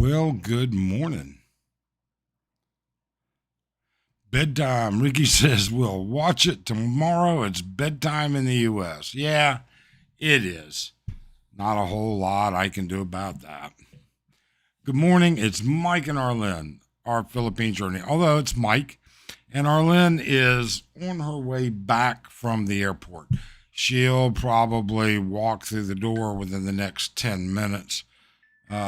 Well, good morning. Bedtime. Ricky says we'll watch it tomorrow. It's bedtime in the U.S. Yeah, it is. Not a whole lot I can do about that. Good morning. It's Mike and Arlene, our Philippines journey. Although it's Mike, and Arlene is on her way back from the airport. She'll probably walk through the door within the next 10 minutes.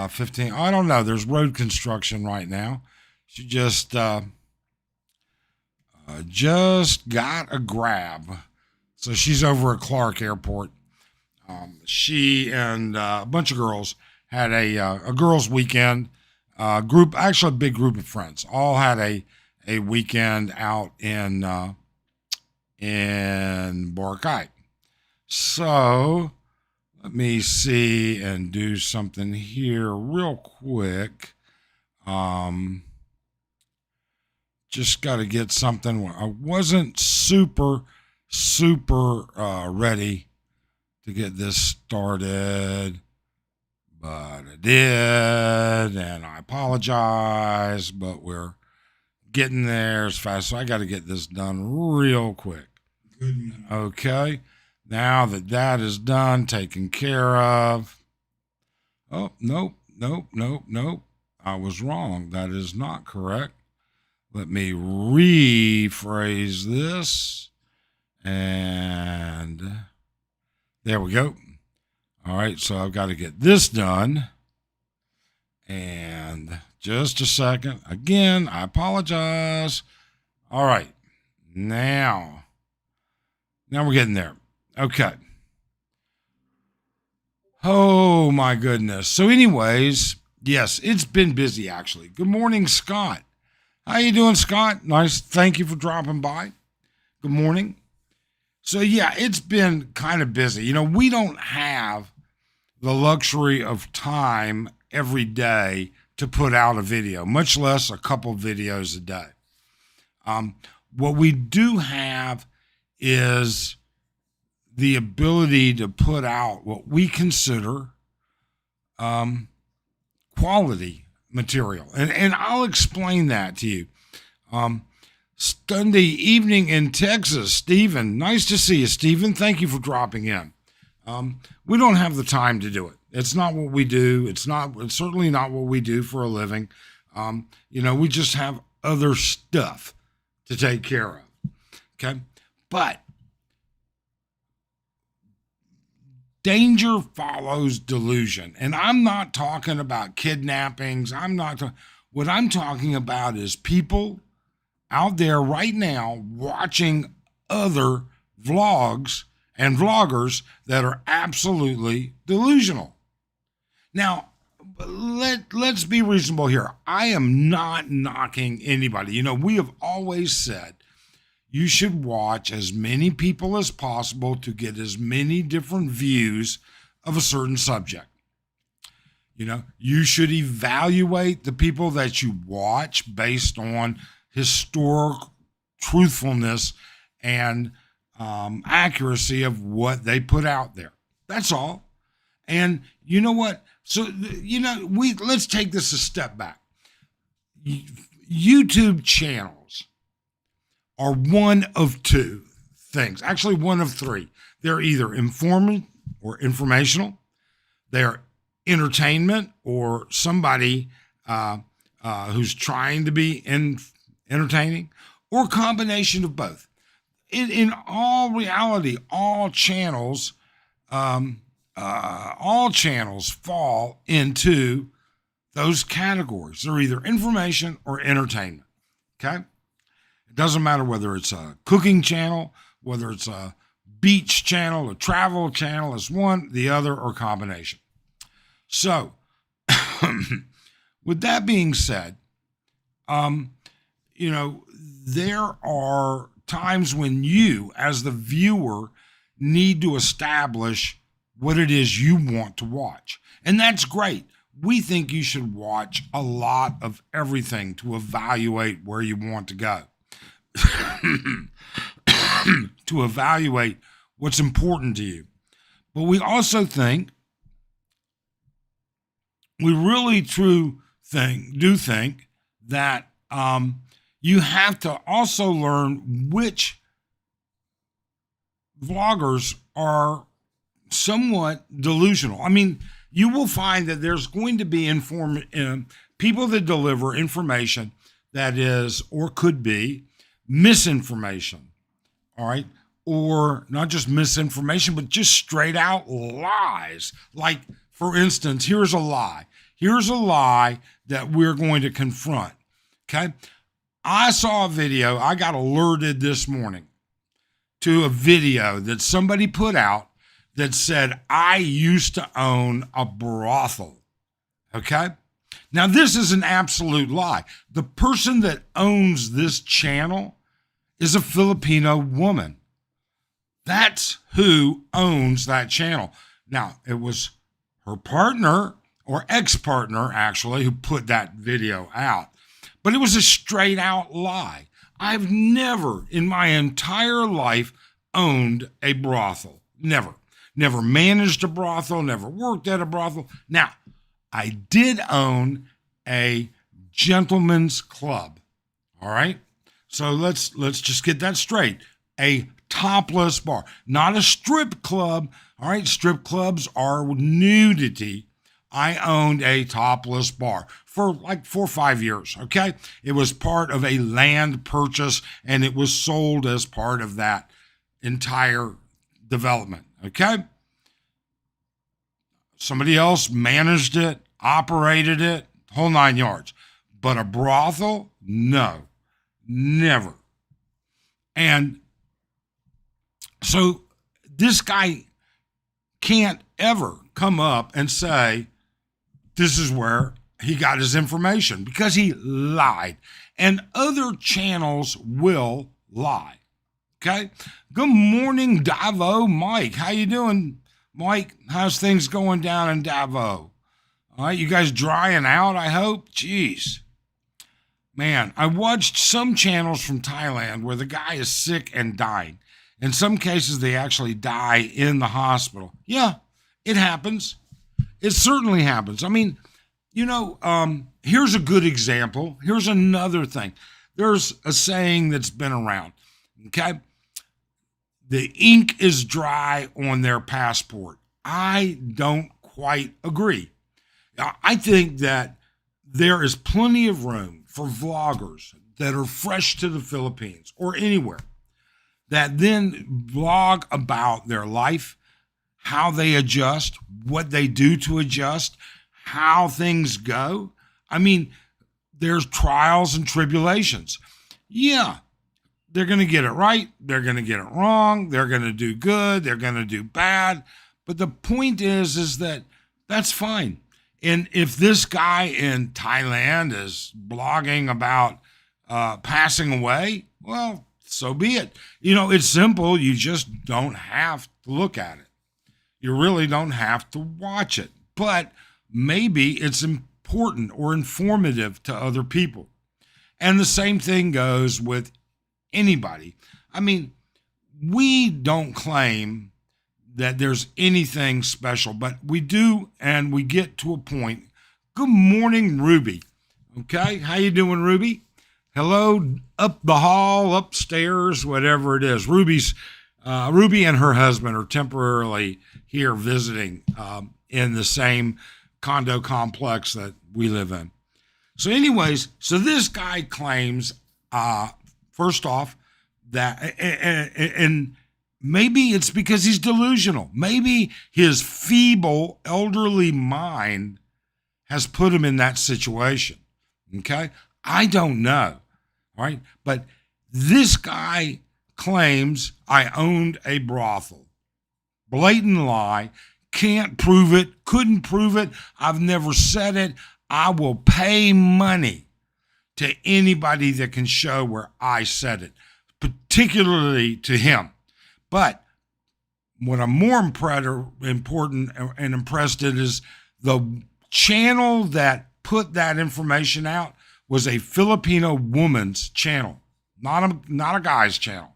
15. I don't know. There's road construction right now. She just got a grab. So she's over at Clark Airport. She and a bunch of girls had a girls' weekend. Actually a big group of friends. All had a weekend out in Boracay. So let me see and do something here real quick. Just got to get something. I wasn't super ready to get this started, but I did, and I apologize, but we're getting there as fast. So I got to get this done real quick. Good. Okay. Now that is done, taken care of. Oh, nope. I was wrong. That is not correct. Let me rephrase this. And there we go. All right, so I've got to get this done. And just a second. Again, I apologize. All right. Now we're getting there. Okay. Oh, my goodness. So anyways, yes, it's been busy, actually. Good morning, Scott. How you doing, Scott? Nice. Thank you for dropping by. Good morning. So, yeah, it's been kind of busy. You know, we don't have the luxury of time every day to put out a video, much less a couple videos a day. What we do have is the ability to put out what we consider quality material. And I'll explain that to you. Sunday evening in Texas, Stephen. Nice to see you, Stephen. Thank you for dropping in. We don't have the time to do it. It's not what we do. It's certainly not what we do for a living. We just have other stuff to take care of. Okay. But danger follows delusion. And I'm not talking about kidnappings. What I'm talking about is people out there right now watching other vlogs and vloggers that are absolutely delusional. Now, let's be reasonable here. I am not knocking anybody. You know, we have always said you should watch as many people as possible to get as many different views of a certain subject. You know, you should evaluate the people that you watch based on historic truthfulness and accuracy of what they put out there. That's all. And you know what? So, let's take this a step back. YouTube channels are one of two things, actually one of three. They're either informative or informational. They're entertainment or somebody who's trying to be entertaining, or a combination of both. In all reality, all channels fall into those categories. They're either information or entertainment. Okay. Doesn't matter whether it's a cooking channel, whether it's a beach channel, a travel channel, it's one, the other, or combination. So, with that being said, there are times when you, as the viewer, need to establish what it is you want to watch. And that's great. We think you should watch a lot of everything to evaluate where you want to go. To evaluate what's important to you. But we also think we really think that you have to also learn which vloggers are somewhat delusional. I mean, you will find that there's going to be people that deliver information that is or could be misinformation. All right. Or not just misinformation, but just straight out lies. Like, for instance, here's a lie. Here's a lie that we're going to confront. Okay. I saw a video. I got alerted this morning to a video that somebody put out that said, I used to own a brothel. Okay. Now, this is an absolute lie. The person that owns this channel is a Filipino woman. That's who owns that channel. Now, it was her partner or ex-partner, actually, who put that video out. But it was a straight out lie. I've never in my entire life owned a brothel. Never. Never managed a brothel, never worked at a brothel. Now, I did own a gentleman's club. All right? So let's just get that straight. A topless bar, not a strip club. All right? Strip clubs are nudity. I owned a topless bar for like 4 or 5 years, okay? It was part of a land purchase, and it was sold as part of that entire development, okay? Somebody else managed it, operated it, whole 9 yards. But a brothel? No, never. And so this guy can't ever come up and say, this is where he got his information, because he lied. And other channels will lie. Okay? Good morning, Davo. Mike, how you doing? Mike, how's things going down in Davo? All right, you guys drying out, I hope? Jeez. Man, I watched some channels from Thailand where the guy is sick and dying. In some cases, they actually die in the hospital. Yeah, it happens. It certainly happens. I mean, here's a good example. Here's another thing. There's a saying that's been around, okay? The ink is dry on their passport. I don't quite agree. I think that there is plenty of room for vloggers that are fresh to the Philippines or anywhere that then vlog about their life, how they adjust, what they do to adjust, how things go. I mean, there's trials and tribulations. Yeah, they're going to get it right. They're going to get it wrong. They're going to do good. They're going to do bad. But the point is that that's fine. And if this guy in Thailand is blogging about passing away, well, so be it. It's simple. You just don't have to look at it. You really don't have to watch it. But maybe it's important or informative to other people. And the same thing goes with anybody. I mean, we don't claim that there's anything special, but we do, and we get to a point. Good morning, Ruby. Okay, how you doing, Ruby? Hello, up the hall, upstairs, whatever it is. Ruby and her husband are temporarily here visiting in the same condo complex that we live in. So anyways, this guy claims, first off, that, and maybe it's because he's delusional. Maybe his feeble, elderly mind has put him in that situation. Okay? I don't know. All right? But this guy claims I owned a brothel. Blatant lie. Can't prove it. Couldn't prove it. I've never said it. I will pay money to anybody that can show where I said it, particularly to him. But what I'm more important and impressed in is the channel that put that information out was a Filipino woman's channel, not a guy's channel,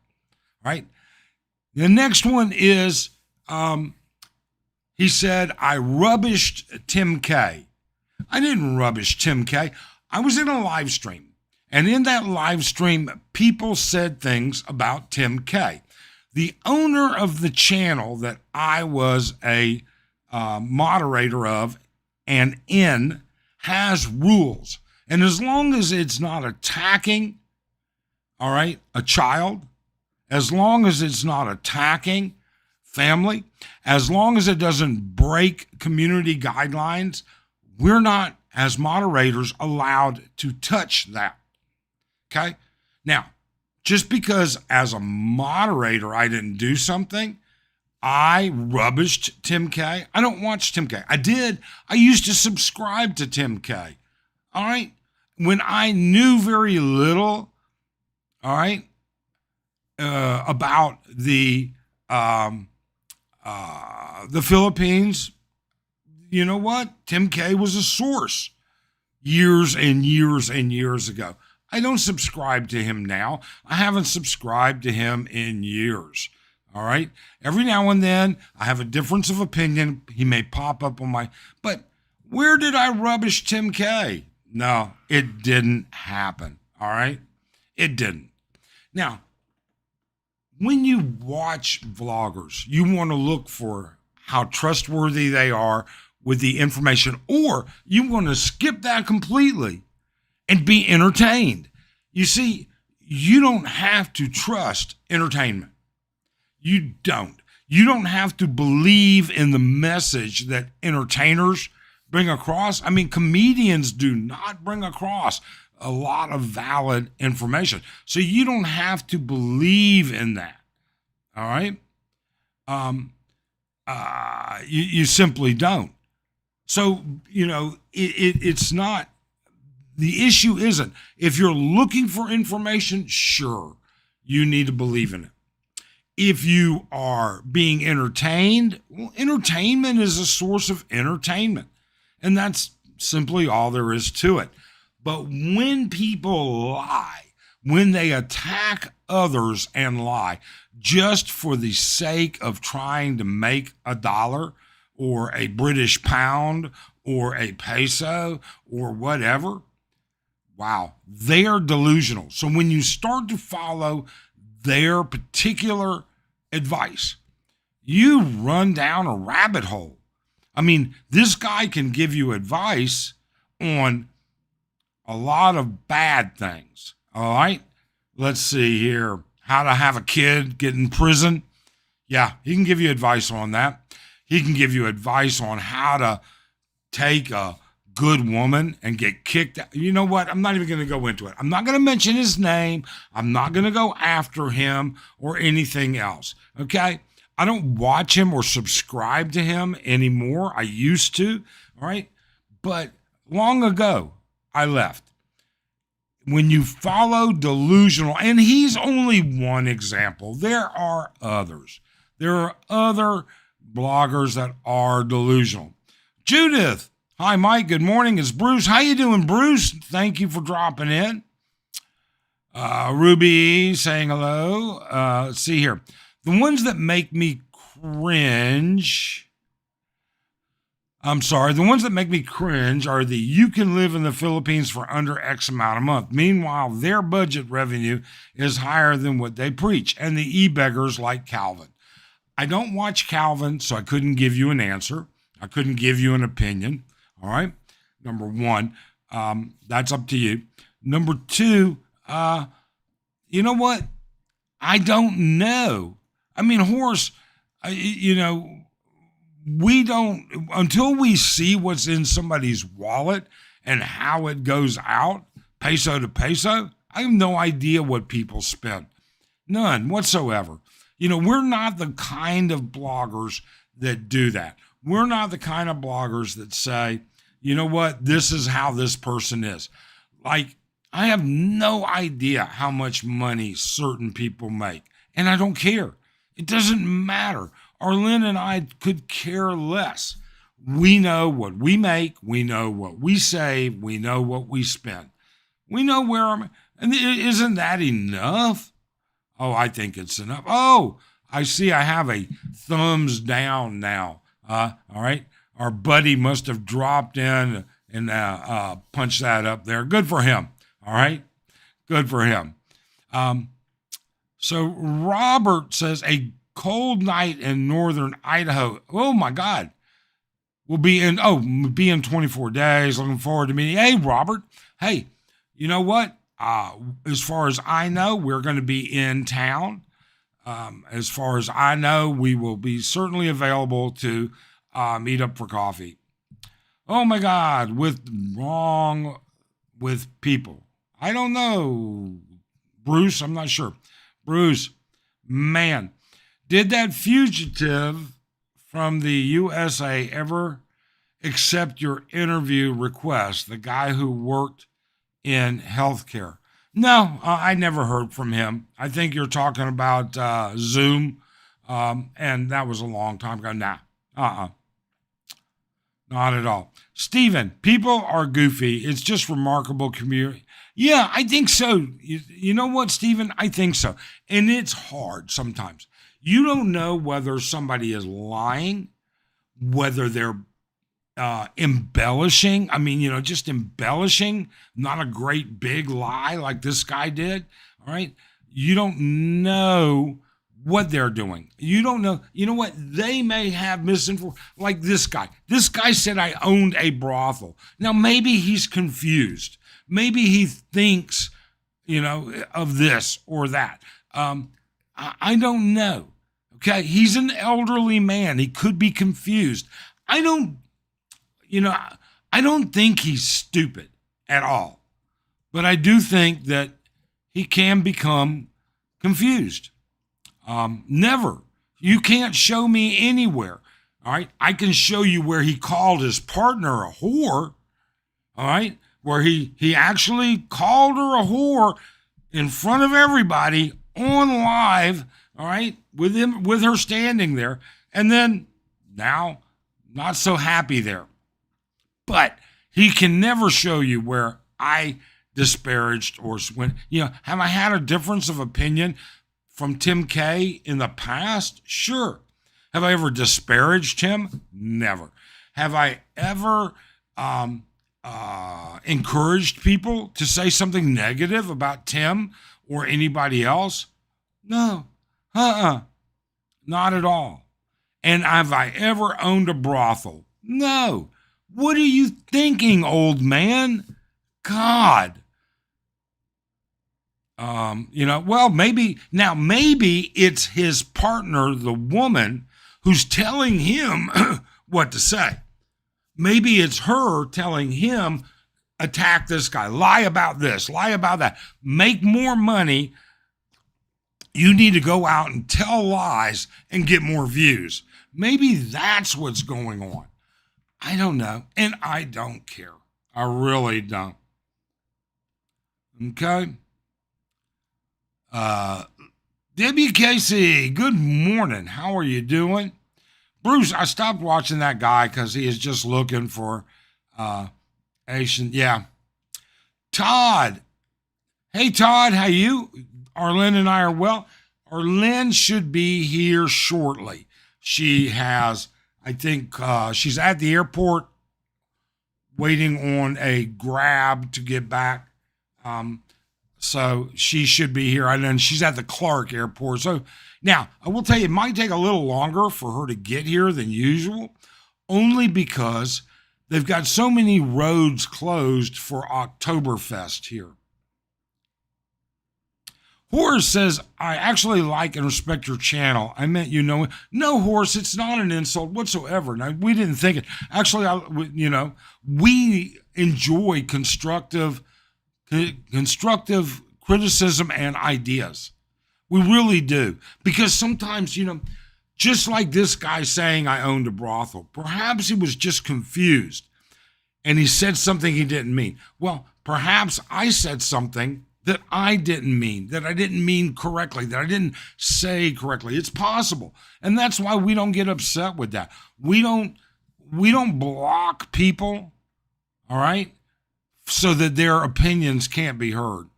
right? The next one is, he said, I rubbished Tim K. I didn't rubbish Tim K. I was in a live stream. And in that live stream, people said things about Tim K. The owner of the channel that I was a moderator of and in has rules. And as long as it's not attacking, all right, a child, as long as it's not attacking family, as long as it doesn't break community guidelines, we're not, as moderators, allowed to touch that. Okay? Now, just because as a moderator I didn't do something, I rubbished Tim K. I don't watch Tim K. I used to subscribe to Tim K. All right? When I knew very little, all right, about the Philippines, you know what? Tim K was a source years and years and years ago. I don't subscribe to him now. I haven't subscribed to him in years. All right. Every now and then I have a difference of opinion. He may pop up on but where did I rubbish Tim K? No, it didn't happen. All right. It didn't. Now, when you watch vloggers, you want to look for how trustworthy they are with the information, or you want to skip that completely and be entertained. You see, you don't have to trust entertainment. You don't. You don't have to believe in the message that entertainers bring across. I mean, comedians do not bring across a lot of valid information. So you don't have to believe in that. All right? You simply don't. So, it's not. The issue isn't, if you're looking for information, sure, you need to believe in it. If you are being entertained, well, entertainment is a source of entertainment. And that's simply all there is to it. But when people lie, when they attack others and lie, just for the sake of trying to make a dollar or a British pound or a peso or whatever, wow, they are delusional. So when you start to follow their particular advice, you run down a rabbit hole. I mean, this guy can give you advice on a lot of bad things. All right. Let's see here. How to have a kid get in prison. Yeah, he can give you advice on that. He can give you advice on how to take a good woman and get kicked out. You know what? I'm not even going to go into it. I'm not going to mention his name. I'm not going to go after him or anything else. Okay? I don't watch him or subscribe to him anymore. I used to. All right? But long ago, I left. When you follow delusional, and he's only one example. There are others. There are other bloggers that are delusional. Judith. Hi, Mike. Good morning. It's Bruce. How you doing, Bruce? Thank you for dropping in. Ruby saying hello. Let's see here. The ones that make me cringe. The ones that make me cringe are the you can live in the Philippines for under X amount a month. Meanwhile, their budget revenue is higher than what they preach. And the e-beggars like Calvin. I don't watch Calvin, so I couldn't give you an answer. I couldn't give you an opinion. All right. Number one, that's up to you. Number two, you know what? I don't know. I mean, Horace, we don't, until we see what's in somebody's wallet and how it goes out, peso to peso, I have no idea what people spend. None whatsoever. We're not the kind of bloggers that do that. We're not the kind of bloggers that say, you know what, this is how this person is. Like, I have no idea how much money certain people make, and I don't care. It doesn't matter. Arlene and I could care less. We know what we make. We know what we save. We know what we spend. We know and isn't that enough? Oh, I think it's enough. Oh, I see I have a thumbs down now. All right. Our buddy must have dropped in and punch that up there. Good for him. All right. Good for him. So Robert says a cold night in northern Idaho. Oh my God. We'll be in 24 days. Looking forward to meeting. Hey, Robert. Hey, you know what? As far as I know, we're going to be in town. As far as I know, we will be certainly available to meet up for coffee. Oh my God, wrong with people. I don't know. Bruce, I'm not sure. Bruce, man, did that fugitive from the USA ever accept your interview request? The guy who worked in healthcare. No, I never heard from him. I think you're talking about Zoom, and that was a long time ago. Nah, not at all. Stephen, people are goofy. It's just remarkable community. Yeah, I think so. You know what, Stephen? I think so. And it's hard sometimes. You don't know whether somebody is lying, whether they're embellishing. I mean, just embellishing, not a great big lie like this guy did. All right. You don't know what they're doing. You don't know. You know what? They may have misinformation. Like this guy. This guy said I owned a brothel. Now, maybe he's confused. Maybe he thinks, of this or that. I don't know. Okay. He's an elderly man. He could be confused. I don't think he's stupid at all, but I do think that he can become confused. Never. You can't show me anywhere. All right. I can show you where he called his partner a whore. All right. Where he actually called her a whore in front of everybody on live. All right. With her standing there. And then now not so happy there. But he can never show you where I disparaged or when, have I had a difference of opinion from Tim K in the past? Sure. Have I ever disparaged him? Never. Have I ever encouraged people to say something negative about Tim or anybody else? No. Not at all. And have I ever owned a brothel? No. What are you thinking, old man? God. Maybe it's his partner, the woman, who's telling him what to say. Maybe it's her telling him, attack this guy, lie about this, lie about that, make more money. You need to go out and tell lies and get more views. Maybe that's what's going on. I don't know, and I don't care. I really don't. Okay? Debbie Casey, good morning. How are you doing? Bruce, I stopped watching that guy because he is just looking for Asian. Yeah. Todd. Hey, Todd, how you? Arlene and I are well. Arlene should be here shortly. She has, I think, she's at the airport waiting on a grab to get back. So she should be here. And then she's at the Clark airport. So now I will tell you, it might take a little longer for her to get here than usual, only because they've got so many roads closed for Oktoberfest here. Horace says, I actually like and respect your channel. I meant, no, Horace, it's not an insult whatsoever. Now, we didn't think it. Actually, we enjoy constructive criticism and ideas. We really do. Because sometimes, just like this guy saying I owned a brothel, perhaps he was just confused and he said something he didn't mean. Well, perhaps I said something that I didn't mean, that I didn't mean correctly, that I didn't say correctly. It's possible. And that's why we don't get upset with that. We don't block people, all right, so that their opinions can't be heard.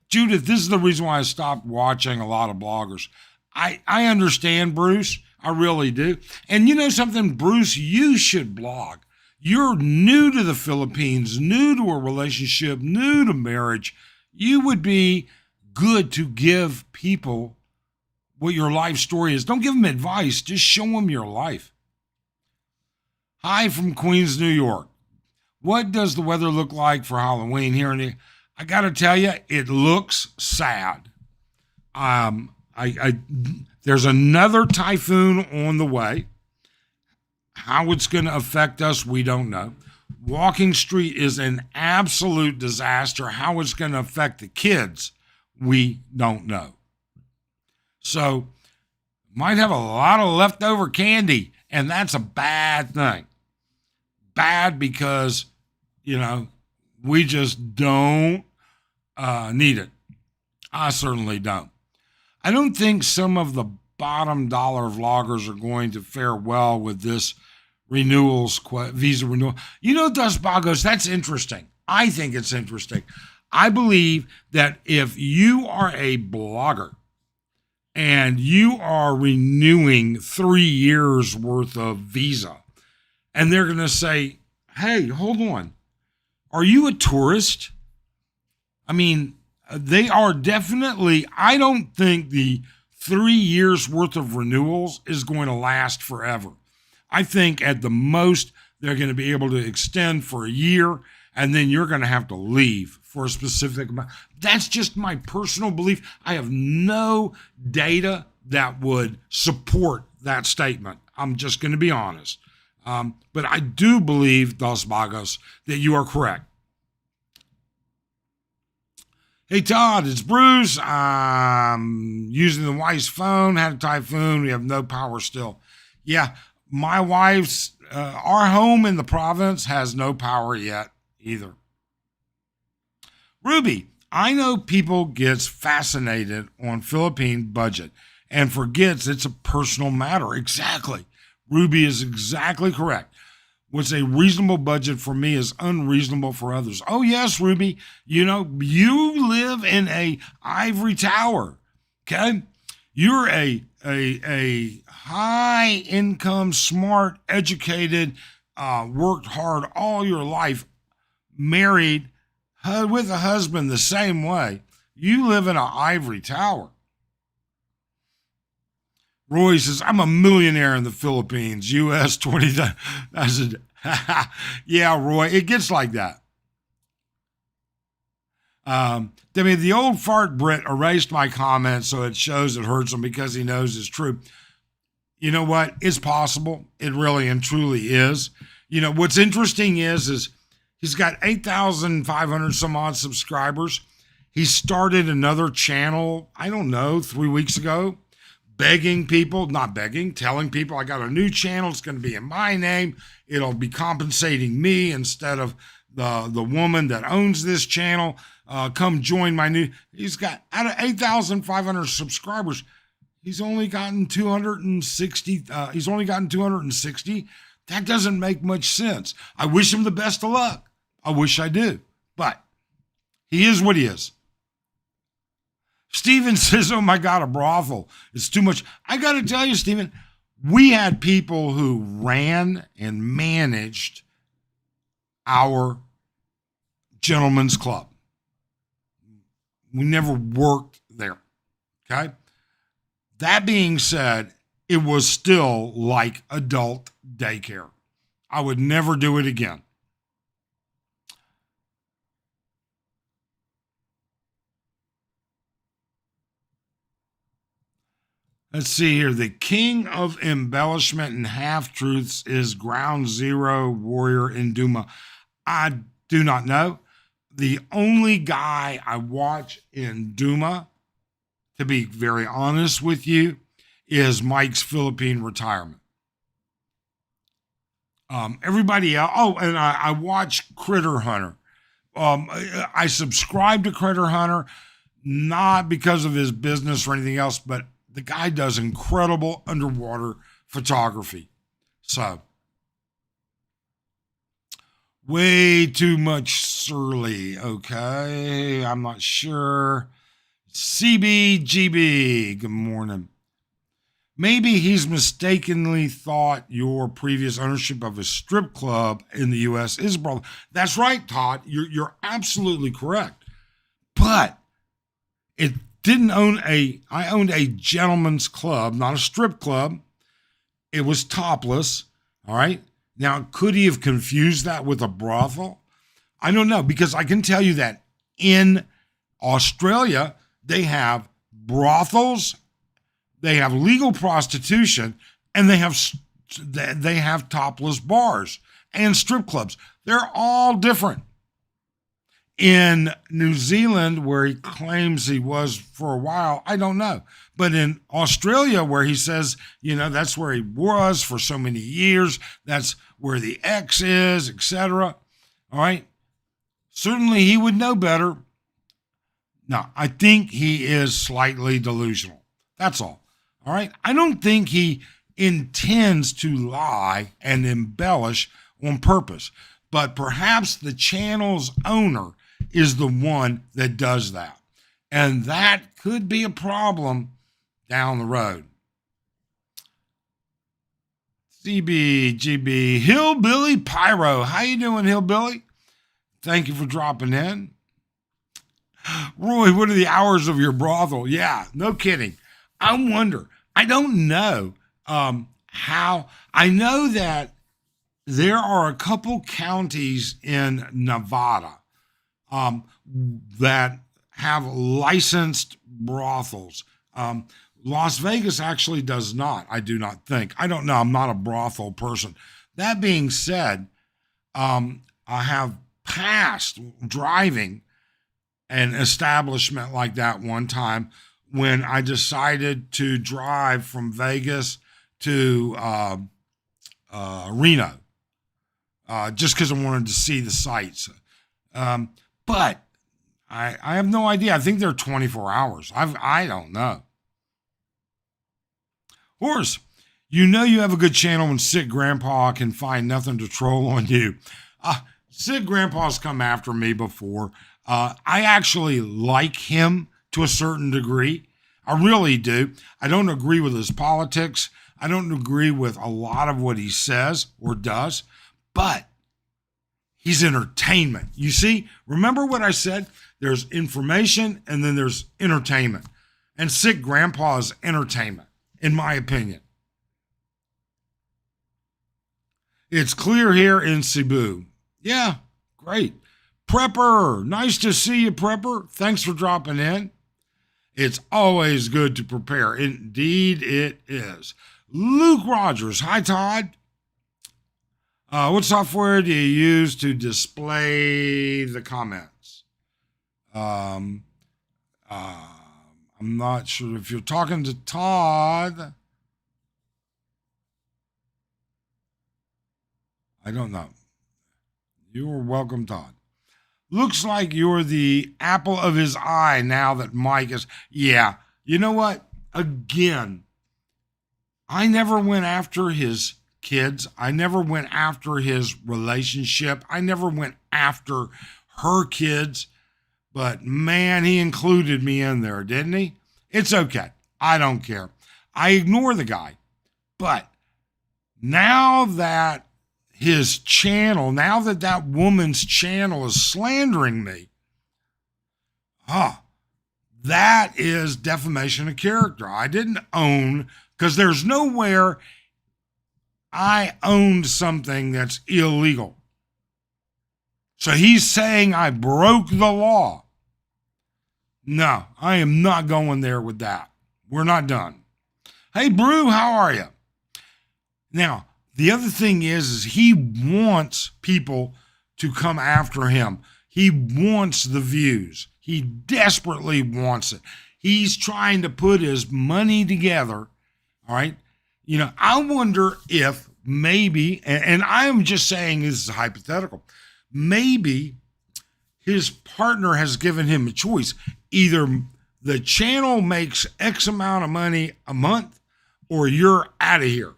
Judith, this is the reason why I stopped watching a lot of bloggers. I understand, Bruce. I really do. And you know something, Bruce, you should blog. you're new to the Philippines, new to a relationship, new to marriage, you would be good to give people what your life story is. Don't give them advice, just show them your life. Hi from Queens, New York. What does the weather look like for Halloween here in the? I got to tell you, it looks sad. There's another typhoon on the way. How it's going to affect us, we don't know. Walking Street is an absolute disaster. How it's going to affect the kids, we don't know. So, might have a lot of leftover candy, and that's a bad thing. Bad because, we just don't need it. I certainly don't. I don't think some of the bottom dollar vloggers are going to fare well with this visa renewal. Dos Bagos, that's interesting. I think it's interesting. I believe that if you are a blogger and you are renewing 3 years worth of visa, and they're going to say, hey, hold on, are you a tourist? I mean, they are definitely, I don't think the 3 years worth of renewals is going to last forever. I think at the most, they're going to be able to extend for a year, and then you're going to have to leave for a specific amount. That's just my personal belief. I have no data that would support that statement. I'm just going to be honest. But I do believe, Dos Bagos, that you are correct. Hey, Todd, it's Bruce. I'm using the wife's phone, had a typhoon. We have no power still. Yeah, my wife's, our home in the province has no power yet either. Ruby, I know people gets fascinated on Philippine budget and forgets it's a personal matter. Exactly. Ruby is exactly correct. What's a reasonable budget for me is unreasonable for others. Oh, yes, Ruby. You live in a ivory tower, okay? You're a high income, smart, educated, worked hard all your life, married with a husband the same way. You live in an ivory tower. Roy says, I'm a millionaire in the Philippines, US 20. I said, yeah, Roy, it gets like that. The old fart Brit erased my comment so it shows it hurts him because he knows it's true. You know what? It's possible. It really and truly is. What's interesting is he's got 8,500 some odd subscribers. He started another channel, 3 weeks ago. Telling people I got a new channel. It's going to be in my name. It'll be compensating me instead of the woman that owns this channel. Come join my new. He's got, out of 8,500 subscribers, he's only gotten 260. That doesn't make much sense. I wish him the best of luck. I wish I do, but he is what he is. Steven says, oh my God, a brothel. It's too much. I got to tell you, Steven, we had people who ran and managed our gentlemen's club. We never worked there, okay? That being said, it was still like adult daycare. I would never do it again. Let's see here. The king of embellishment and half-truths is Ground Zero Warrior in Duma. I do not know. The only guy I watch in Duma, to be very honest with you, is Mike's Philippine retirement. Everybody else, and I watch Critter Hunter. I subscribe to Critter Hunter, not because of his business or anything else, but the guy does incredible underwater photography. So, way too much surly, okay? I'm not sure. CBGB, good morning. Maybe he's mistakenly thought your previous ownership of a strip club in the U.S. is a problem. That's right, Todd. You're absolutely correct. But it didn't own I owned a gentleman's club, not a strip club. It was topless. All right. Now, could he have confused that with a brothel? I don't know, because I can tell you that in Australia, they have brothels, they have legal prostitution, and they have topless bars and strip clubs. They're all different. In New Zealand, where he claims he was for a while, I don't know. But in Australia, where he says, that's where he was for so many years, that's where the ex is, etc. All right. Certainly he would know better. No, I think he is slightly delusional. That's all. All right. I don't think he intends to lie and embellish on purpose, but perhaps the channel's owner is the one that does that. And that could be a problem down the road. CBGB, Hillbilly Pyro. How you doing, Hillbilly? Thank you for dropping in. Roy, what are the hours of your brothel? Yeah, no kidding. I wonder. I don't know how. I know that there are a couple counties in Nevada that have licensed brothels. Las Vegas actually does not, I do not think. I don't know. I'm not a brothel person. That being said, I have passed driving an establishment like that one time when I decided to drive from Vegas to Reno, just because I wanted to see the sights. But I have no idea. I think they're 24 hours. I don't know. Horse, you have a good channel when sick grandpa can find nothing to troll on you. Sick grandpa's come after me before. I actually like him to a certain degree. I really do. I don't agree with his politics. I don't agree with a lot of what he says or does, but he's entertainment. You see, remember what I said? There's information and then there's entertainment. And sick grandpa is entertainment, in my opinion. It's clear here in Cebu. Yeah, great. Prepper, nice to see you, Prepper. Thanks for dropping in. It's always good to prepare. Indeed, it is. Luke Rogers, hi, Todd. What software do you use to display the comments? I'm not sure if you're talking to Todd. I don't know. You are welcome, Todd. Looks like you're the apple of his eye now that Mike is. Yeah, you know what? Again, I never went after his kids. I never went after his relationship. I never went after her kids. But man, he included me in there, didn't he? It's okay. I don't care. I ignore the guy. But now that his channel, now that that woman's channel is slandering me, that is defamation of character. I didn't own, because there's nowhere I owned something that's illegal. So he's saying I broke the law. No, I am not going there with that. We're not done. Hey, Brew, how are you? Now, the other thing is he wants people to come after him. He wants the views. He desperately wants it. He's trying to put his money together, all right? I wonder if maybe, and I am just saying this is hypothetical, maybe his partner has given him a choice. Either the channel makes X amount of money a month or you're out of here,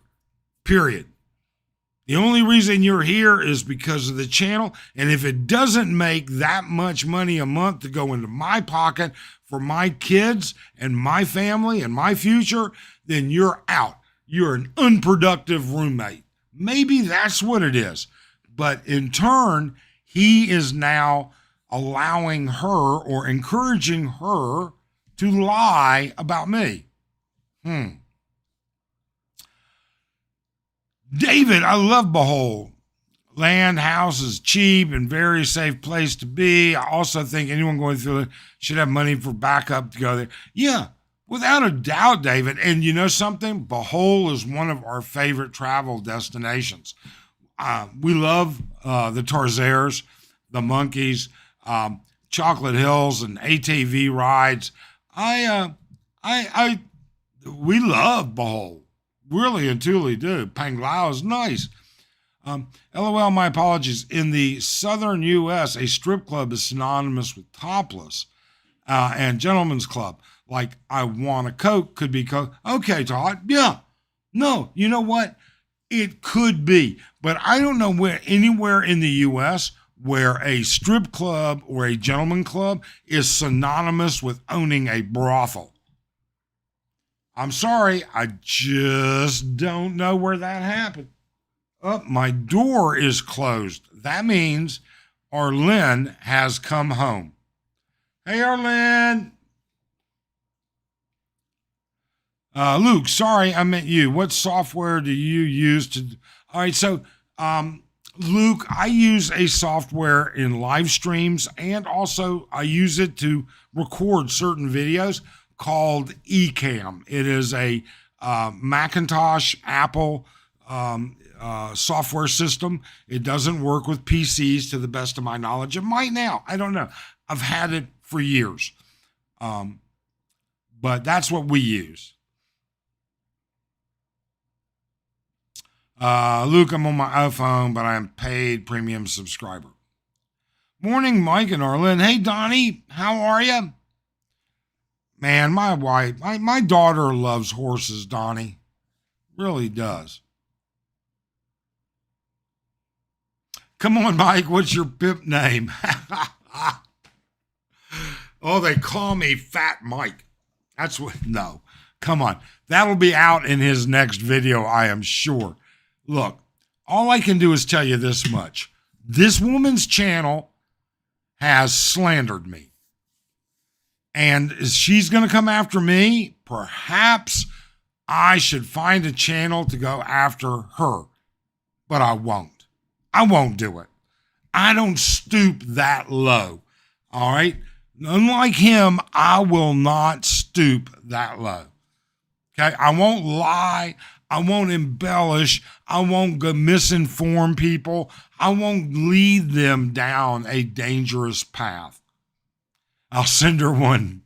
period. The only reason you're here is because of the channel. And if it doesn't make that much money a month to go into my pocket for my kids and my family and my future, then you're out. You're an unproductive roommate. Maybe that's what it is. But in turn, he is now allowing her or encouraging her to lie about me. David, I love Behold. Land, house is cheap and very safe place to be. I also think anyone going through it should have money for backup to go there. Yeah, without a doubt, David. And you know something? Behold is one of our favorite travel destinations. We love the Tarzares, the monkeys, Chocolate Hills, and ATV rides. We love Behold. Really and truly do. Panglao is nice. LOL, my apologies. In the southern U.S., a strip club is synonymous with topless, and gentleman's club. Like, I want a Coke could be Coke. Okay, Todd. Yeah. No, you know what? It could be. But I don't know where anywhere in the U.S. where a strip club or a gentleman club is synonymous with owning a brothel. I'm sorry. I just don't know where that happened. Oh, my door is closed. That means Arlen has come home. Hey, Arlen. Luke, sorry, I meant you. What software do you use to... All right, so, Luke, I use a software in live streams, and also I use it to record certain videos called Ecamm. It is a Macintosh, Apple software system. It doesn't work with PCs to the best of my knowledge. It might now. I don't know. I've had it for years. But that's what we use. Luke, I'm on my iPhone, but I am paid premium subscriber. Morning, Mike and Arlen. Hey, Donnie, how are you? Man, my daughter loves horses, Donnie. Really does. Come on, Mike, what's your pimp name? Oh, they call me Fat Mike. That's what, no, come on. That'll be out in his next video, I am sure. Look, all I can do is tell you this much. This woman's channel has slandered me. And she's going to come after me. Perhaps I should find a channel to go after her. But I won't. I won't do it. I don't stoop that low. All right? Unlike him, I will not stoop that low. Okay? I won't lie. I won't embellish. I won't go misinform people. I won't lead them down a dangerous path. I'll send her one.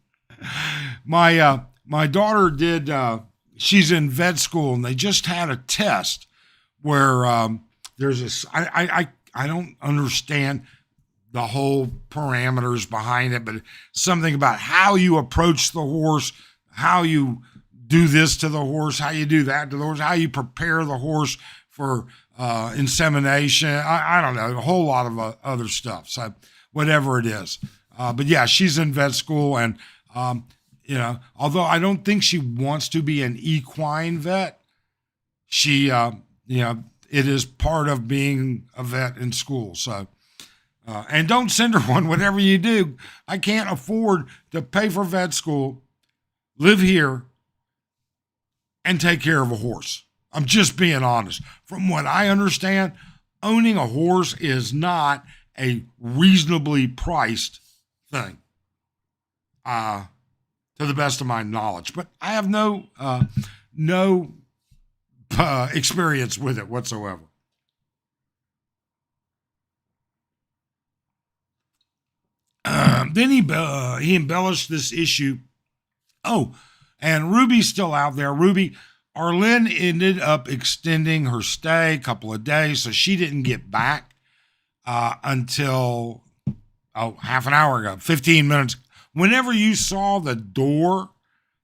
My daughter did, she's in vet school, and they just had a test where there's this, I don't understand the whole parameters behind it, but something about how you approach the horse, how you do this to the horse, how you do that to the horse, how you prepare the horse for insemination. I don't know, a whole lot of other stuff. So whatever it is. But yeah, she's in vet school, and, although I don't think she wants to be an equine vet, she, it is part of being a vet in school. So, and don't send her one, whatever you do. I can't afford to pay for vet school, live here, and take care of a horse. I'm just being honest. From what I understand, owning a horse is not a reasonably priced thing, to the best of my knowledge. But I have no experience with it whatsoever. Then he embellished this issue. Oh, and Ruby's still out there. Ruby, Arlen ended up extending her stay a couple of days, so she didn't get back until half an hour ago, 15 minutes. Whenever you saw the door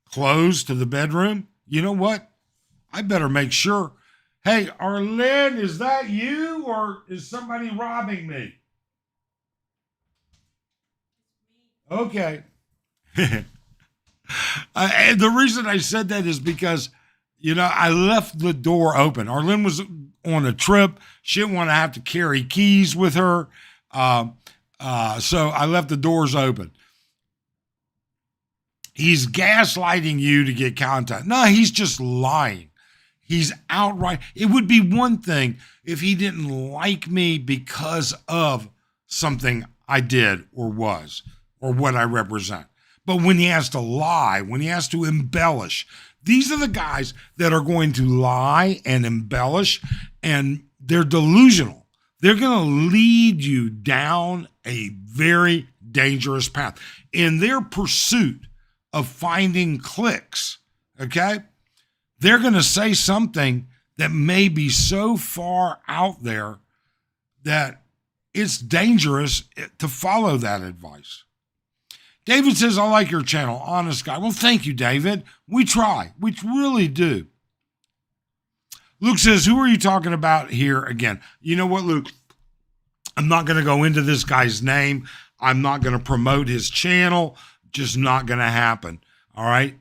close to the bedroom, you know what? I better make sure. Hey, Arlen, is that you, or is somebody robbing me? Okay. And the reason I said that is because I left the door open. Arlene was on a trip. She didn't want to have to carry keys with her. So I left the doors open. He's gaslighting you to get contact. No, he's just lying. He's outright. It would be one thing if he didn't like me because of something I did or was or what I represent. But when he has to lie, when he has to embellish, these are the guys that are going to lie and embellish, and they're delusional. They're going to lead you down a very dangerous path in their pursuit of finding clicks, okay? They're going to say something that may be so far out there that it's dangerous to follow that advice. David says, I like your channel, honest guy. Well, thank you, David. We try. We really do. Luke says, who are you talking about here again? You know what, Luke? I'm not going to go into this guy's name. I'm not going to promote his channel. Just not going to happen. All right?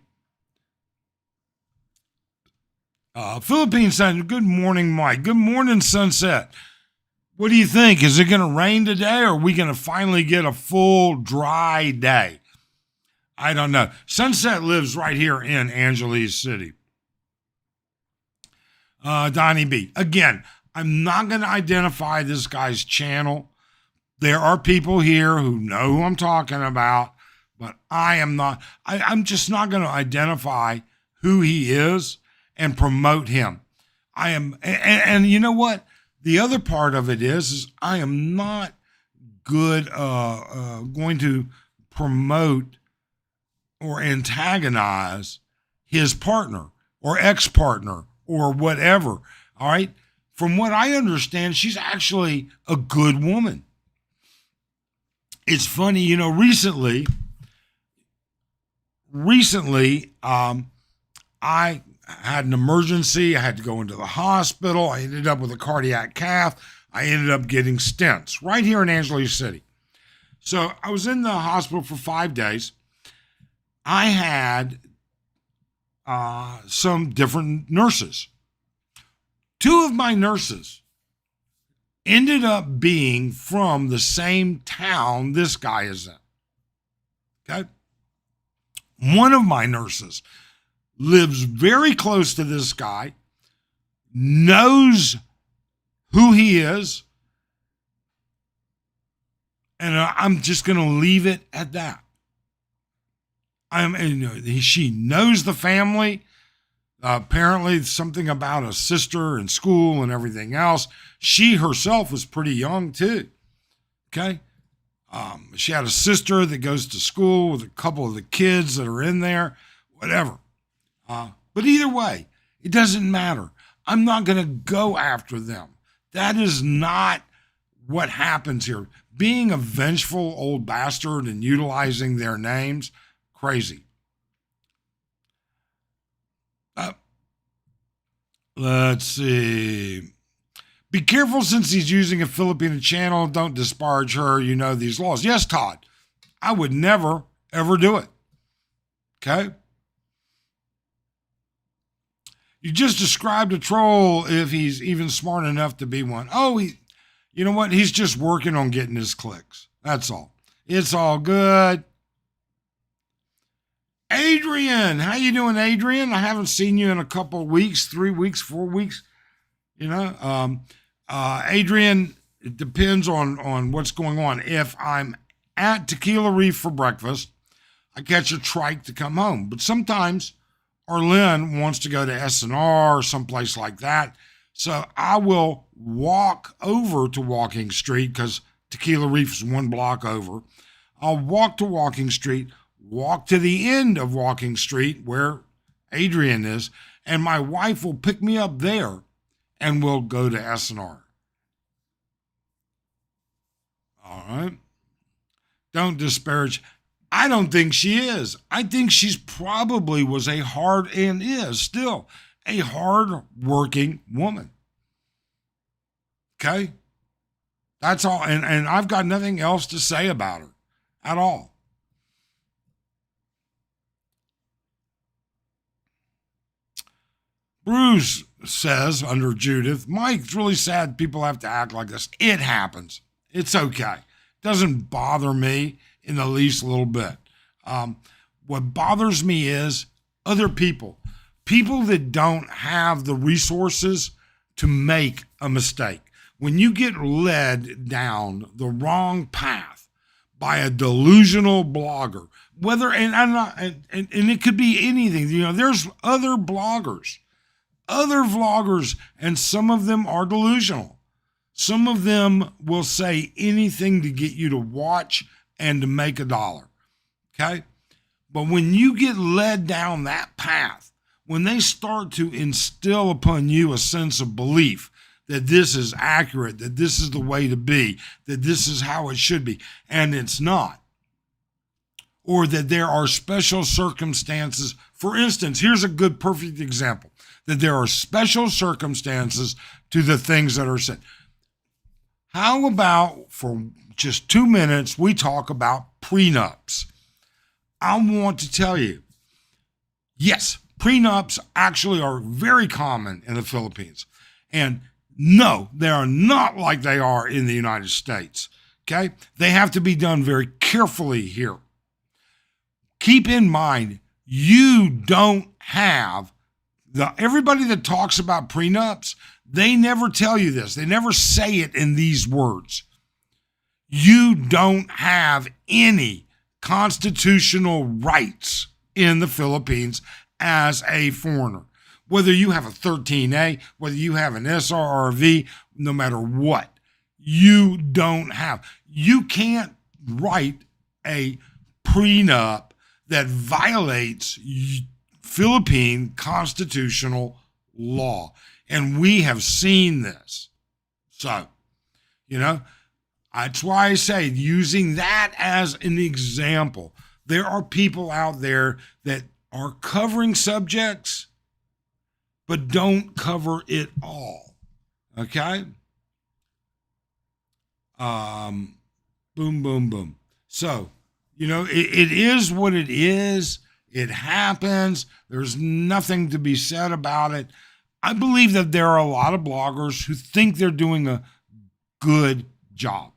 Philippines Sun, good morning, Mike. Good morning, Sunset. What do you think? Is it going to rain today, or are we going to finally get a full dry day? I don't know. Sunset lives right here in Angeles City. Donnie B. Again, I'm not going to identify this guy's channel. There are people here who know who I'm talking about, but I am not. I'm just not going to identify who he is and promote him. I am, and you know what? The other part of it is I am not good going to promote or antagonize his partner or ex-partner or whatever, all right? From what I understand, she's actually a good woman. It's funny, recently, I had an emergency. I had to go into the hospital. I ended up with a cardiac cath. I ended up getting stents right here in Angeles City. So I was in the hospital for 5 days. I had some different nurses. 2 of my nurses ended up being from the same town this guy is in. Okay? One of my nurses lives very close to this guy, knows who he is, and I'm just going to leave it at that. She knows the family. Apparently something about a sister in school and everything else. She herself was pretty young too. Okay. She had a sister that goes to school with a couple of the kids that are in there, whatever. But either way, it doesn't matter. I'm not going to go after them. That is not what happens here. Being a vengeful old bastard and utilizing their names, crazy. Let's see. Be careful since he's using a Filipino channel. Don't disparage her. You know these laws. Yes, Todd. I would never, ever do it. Okay? You just described a troll if he's even smart enough to be one. Oh, you know what? He's just working on getting his clicks. That's all. It's all good. Adrian, how you doing, Adrian? I haven't seen you in a couple of weeks, 3 weeks, 4 weeks. Adrian, it depends on what's going on. If I'm at Tequila Reef for breakfast, I catch a trike to come home. But sometimes Arlene wants to go to SNR or someplace like that. So I will walk over to Walking Street because Tequila Reef is 1 block over. I'll walk to Walking Street, walk to the end of Walking Street where Adrian is, and my wife will pick me up there and we'll go to SNR. All right. Don't disparage. I don't think she is. I think she's probably was a hard and is still a hard-working woman. Okay? That's all. And I've got nothing else to say about her at all. Bruce says under Judith, Mike, it's really sad people have to act like this. It happens. It's okay. It doesn't bother me in the least little bit. What bothers me is other people that don't have the resources to make a mistake. When you get led down the wrong path by a delusional blogger, and it could be anything. There's other vloggers, and some of them are delusional. Some of them will say anything to get you to watch and to make $1. Okay? But when you get led down that path, when they start to instill upon you a sense of belief that this is accurate, that this is the way to be, that this is how it should be, and it's not, or that there are special circumstances. For instance, here's a good, perfect example, that there are special circumstances to the things that are said. How about for just 2 minutes, we talk about prenups? I want to tell you, yes, prenups actually are very common in the Philippines. And no, they are not like they are in the United States. Okay? They have to be done very carefully here. Keep in mind, you don't have everybody that talks about prenups, they never tell you this. They never say it in these words. You don't have any constitutional rights in the Philippines as a foreigner. Whether you have a 13A, whether you have an SRRV, no matter what, you don't have. You can't write a prenup that violates Philippine constitutional law. And we have seen this. So, that's why I say, using that as an example, there are people out there that are covering subjects, but don't cover it all. Okay? Boom, boom, boom. So, it is what it is. It happens. There's nothing to be said about it. I believe that there are a lot of bloggers who think they're doing a good job.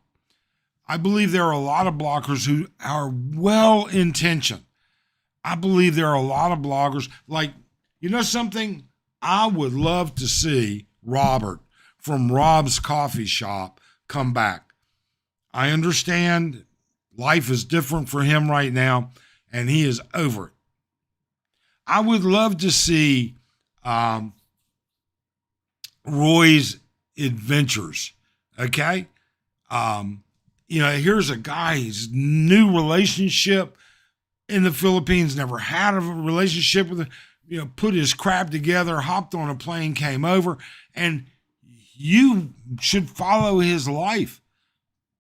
I believe there are a lot of bloggers who are well-intentioned. I believe there are a lot of bloggers, like, something? I would love to see Robert from Rob's Coffee Shop come back. I understand life is different for him right now, and he is over it. I would love to see Roy's adventures, okay? Here's a guy, his new relationship in the Philippines, never had a relationship with put his crap together, hopped on a plane, came over, and you should follow his life.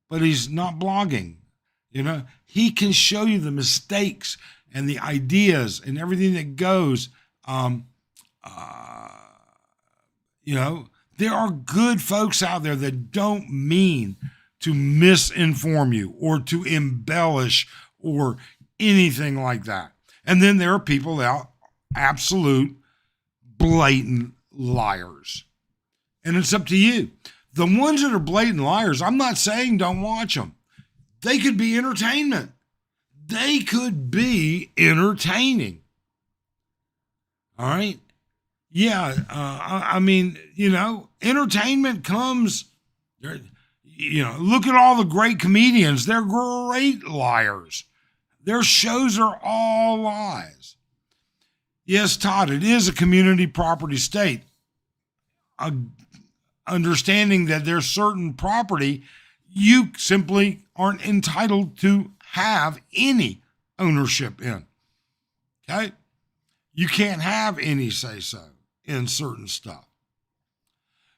But he's not blogging. He can show you the mistakes and the ideas and everything that goes. There are good folks out there that don't mean to misinform you or to embellish or anything like that. And then there are people out, absolute blatant liars. And it's up to you. The ones that are blatant liars, I'm not saying don't watch them. They could be entertainment. They could be entertaining. All right? Yeah, entertainment comes, look at all the great comedians. They're great liars. Their shows are all lies. Yes, Todd, it is a community property state. Understanding that there's certain property you simply aren't entitled to have any ownership in. Okay? You can't have any say-so in certain stuff.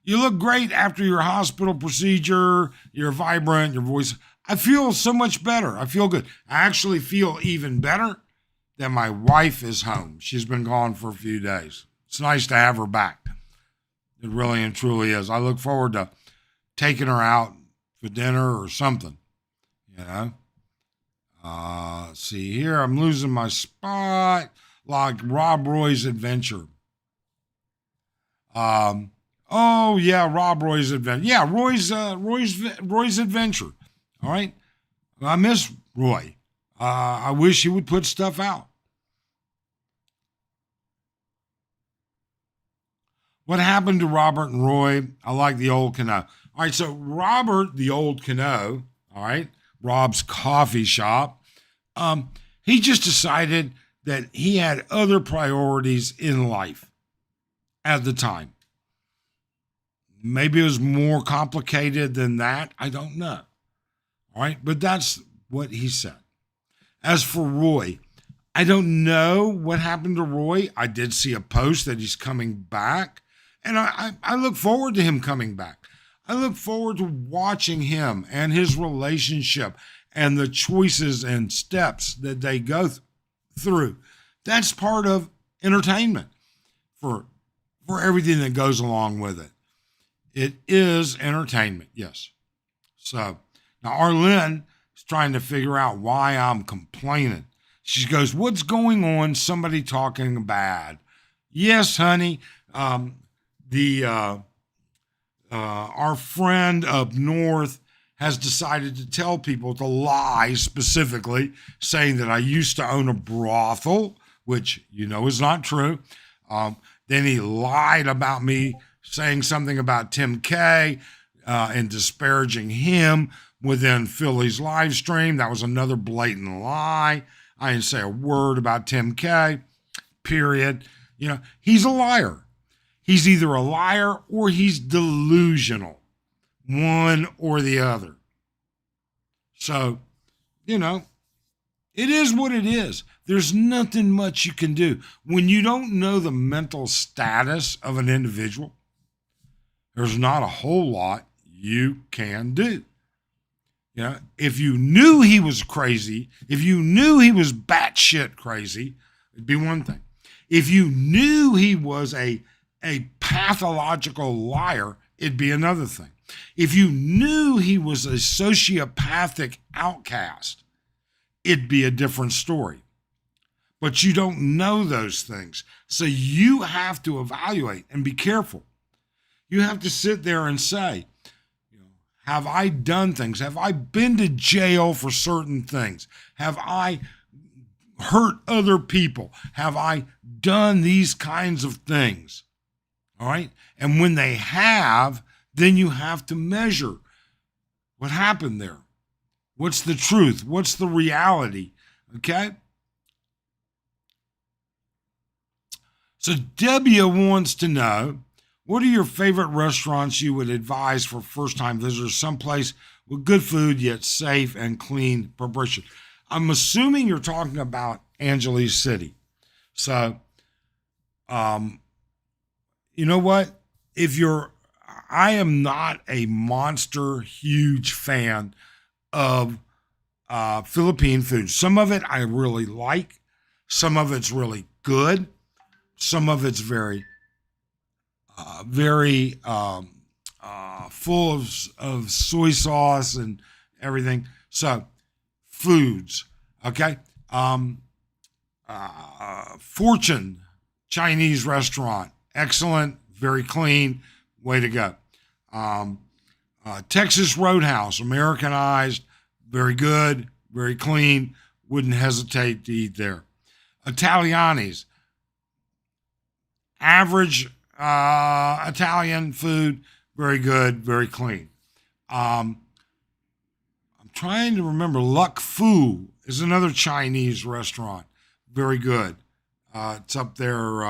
You look great after your hospital procedure. You're vibrant, your voice. I feel so much better. I feel good. I actually feel even better that my wife is home. She's been gone for a few days. It's nice to have her back. It really and truly is. I look forward to taking her out for dinner or something, see here, I'm losing my spot, like Rob Roy's adventure. Oh yeah, Rob Roy's adventure. Yeah, Roy's adventure. All right, I miss Roy. I wish he would put stuff out. What happened to Robert and Roy? I like the old Cano. All right, so Robert, the old Cano, all right, Rob's coffee shop. He just decided that he had other priorities in life at the time. Maybe it was more complicated than that. I don't know. All right, but that's what he said. As for Roy, I don't know what happened to Roy. I did see a post that he's coming back, and I look forward to him coming back. I look forward to watching him and his relationship and the choices and steps that they go through. That's part of entertainment for everything that goes along with it. It is entertainment, yes. So now Arlene is trying to figure out why I'm complaining. She goes, "What's going on? Somebody talking bad." Yes, honey. The Our friend up north has decided to tell people to lie, specifically saying that I used to own a brothel, which you know is not true. Then he lied about me saying something about Tim K and disparaging him within Philly's live stream. That was another blatant lie. I didn't say a word about Tim K, period. You know, he's a liar. He's either a liar or he's delusional, one or the other. So, you know, it is what it is. There's nothing much you can do. When you don't know the mental status of an individual, there's not a whole lot you can do. You know, if you knew he was crazy, if you knew he was batshit crazy, it'd be one thing. If you knew he was a pathological liar, it'd be another thing. If you knew he was a sociopathic outcast, it'd be a different story. But you don't know those things. So you have to evaluate and be careful. You have to sit there and say, have I done things? Have I been to jail for certain things? Have I hurt other people? Have I done these kinds of things? All right. And when they have, then you have to measure what happened there. What's the truth? What's the reality? Okay. So Debbie wants to know, what are your favorite restaurants you would advise for first-time visitors? Someplace with good food yet safe and clean preparation. I'm assuming you're talking about Angeles City. So, you know what? I am not a monster huge fan of Philippine food. Some of it I really like. Some of it's really good. Some of it's very full of soy sauce and everything. So, foods, okay? Fortune Chinese restaurant, excellent, very clean, way to go. Texas Roadhouse, Americanized, very good, very clean, wouldn't hesitate to eat there. Italiani's, average Italian food, very good, very clean. I'm trying to remember. Luck Fu is another Chinese restaurant, very good. It's up there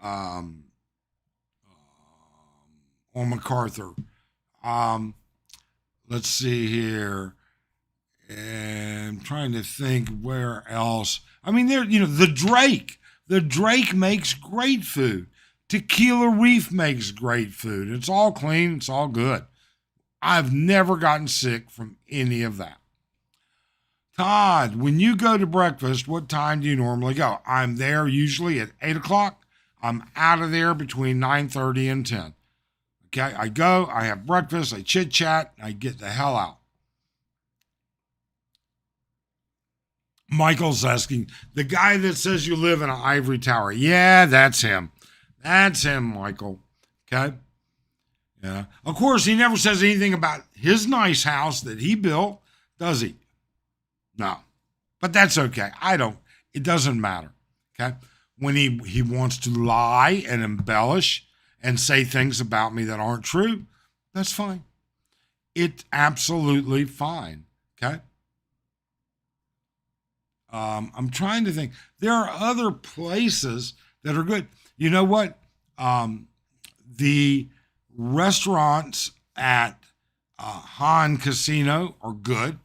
on MacArthur. Let's see here. And I'm trying to think where else. I mean, the Drake. The Drake makes great food. Tequila Reef makes great food. It's all clean. It's all good. I've never gotten sick from any of that. Todd, when you go to breakfast, what time do you normally go? I'm there usually at 8 o'clock. I'm out of there between 9:30 and 10. Okay, I go, I have breakfast, I chit chat, I get the hell out. Michael's asking, the guy that says you live in an ivory tower. Yeah, that's him. That's him, Michael. Okay. Yeah. Of course, he never says anything about his nice house that he built, does he? No. But that's okay. It doesn't matter. Okay. When he wants to lie and embellish and say things about me that aren't true, that's fine. It's absolutely fine. Okay. I'm trying to think. There are other places that are good. You know what? The restaurants at Han Casino are good.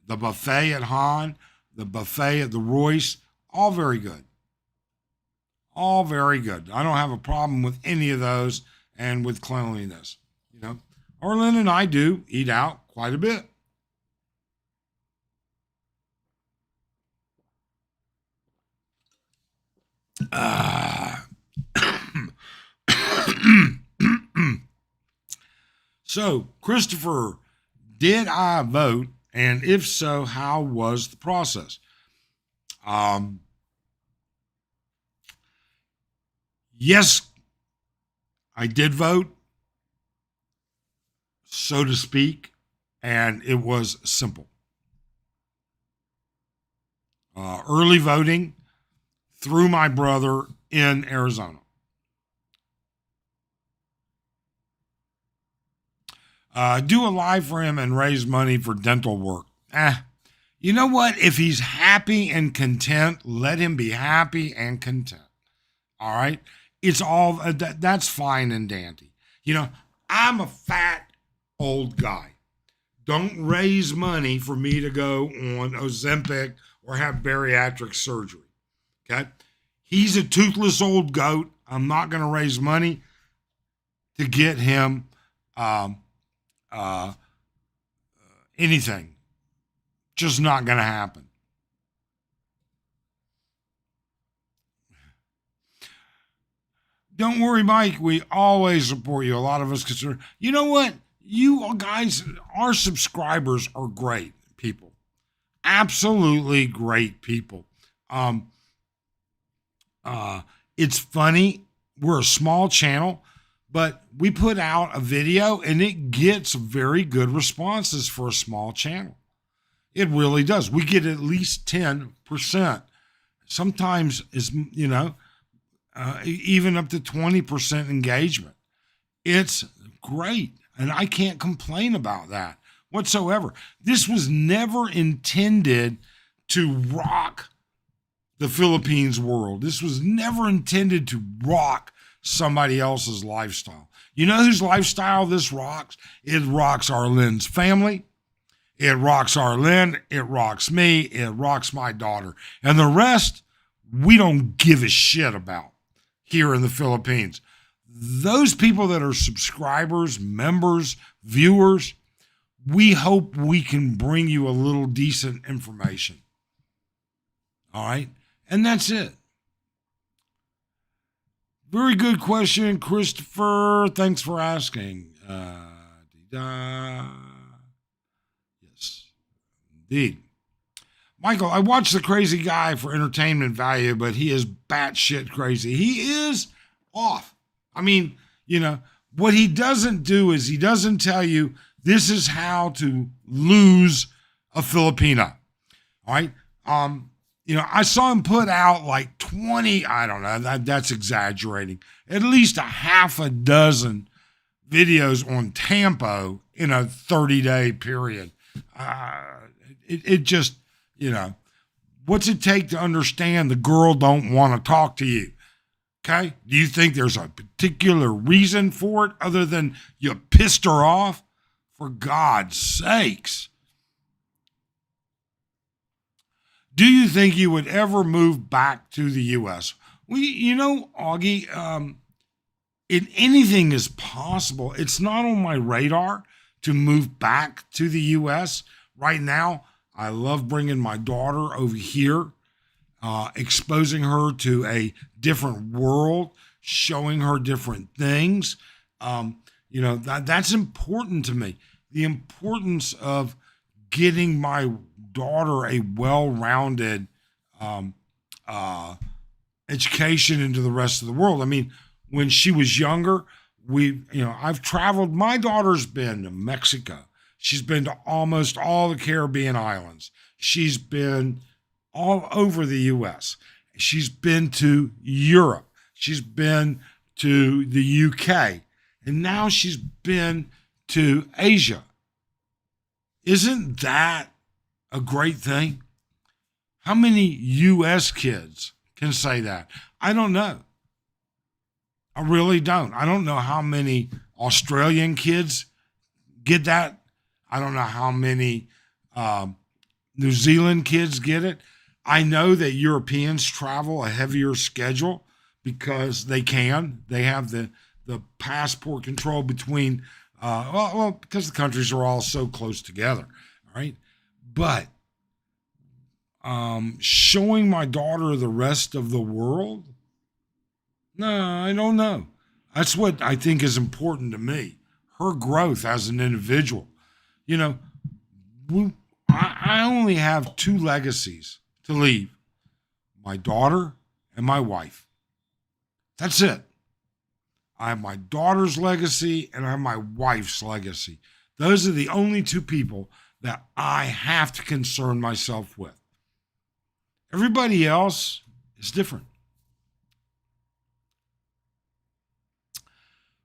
The buffet at Han, the buffet at the Royce, all very good. All very good. I don't have a problem with any of those and with cleanliness. You know, Arlen and I do eat out quite a bit. So, Christopher, did I vote? And if so, how was the process? Um, yes, I did vote, so to speak, and it was simple. Early voting through my brother in Arizona. Do a live for him and raise money for dental work. You know what? If he's happy and content, let him be happy and content. All right? It's all, that's fine and dandy. You know, I'm a fat old guy. Don't raise money for me to go on Ozempic or have bariatric surgery. Okay? He's a toothless old goat. I'm not going to raise money to get him uh, anything. Just not going to happen. Don't worry, Mike. We always support you. A lot of us consider. You know what? You guys, our subscribers are great people. Absolutely great people. Um, it's funny. We're a small channel, but we put out a video and it gets very good responses for a small channel. It really does. We get at least 10%. Sometimes is even up to 20% engagement. It's great, and I can't complain about that whatsoever. This was never intended to rock the Philippines world. This was never intended to rock somebody else's lifestyle. You know whose lifestyle this rocks? It rocks Arlen's family. It rocks Arlen. It rocks me. It rocks my daughter. And the rest, we don't give a shit about here in the Philippines. Those people that are subscribers, members, viewers, we hope we can bring you a little decent information. All right? And that's it. Very good question, Christopher. Thanks for asking. Yes, indeed. Michael, I watched The Crazy Guy for entertainment value, but he is batshit crazy. He is off. I mean, what he doesn't do is he doesn't tell you this is how to lose a Filipina. All right. I saw him put out like 20, I don't know, that's exaggerating, at least a half a dozen videos on Tampo in a 30-day period. It just, what's it take to understand the girl don't want to talk to you? Okay? Do you think there's a particular reason for it other than you pissed her off? For God's sakes. Do you think you would ever move back to the U.S.? Augie, anything is possible. It's not on my radar to move back to the U.S. Right now, I love bringing my daughter over here, exposing her to a different world, showing her different things. That's important to me. The importance of getting my daughter a well-rounded education into the rest of the world. I mean, when she was younger, I've traveled. My daughter's been to Mexico. She's been to almost all the Caribbean islands. She's been all over the U.S. She's been to Europe. She's been to the UK. And now she's been to Asia. Isn't that a great thing? How many U.S. kids can say that? I don't know. I really don't. I don't know how many Australian kids get that. I don't know how many New Zealand kids get it. I know that Europeans travel a heavier schedule because they can. They have the passport control between, because the countries are all so close together, all right? But showing my daughter the rest of the world, no, I don't know. That's what I think is important to me. Her growth as an individual. You know, I only have two legacies to leave: my daughter and my wife. That's it. I have my daughter's legacy and I have my wife's legacy. Those are the only two people that I have to concern myself with. Everybody else is different.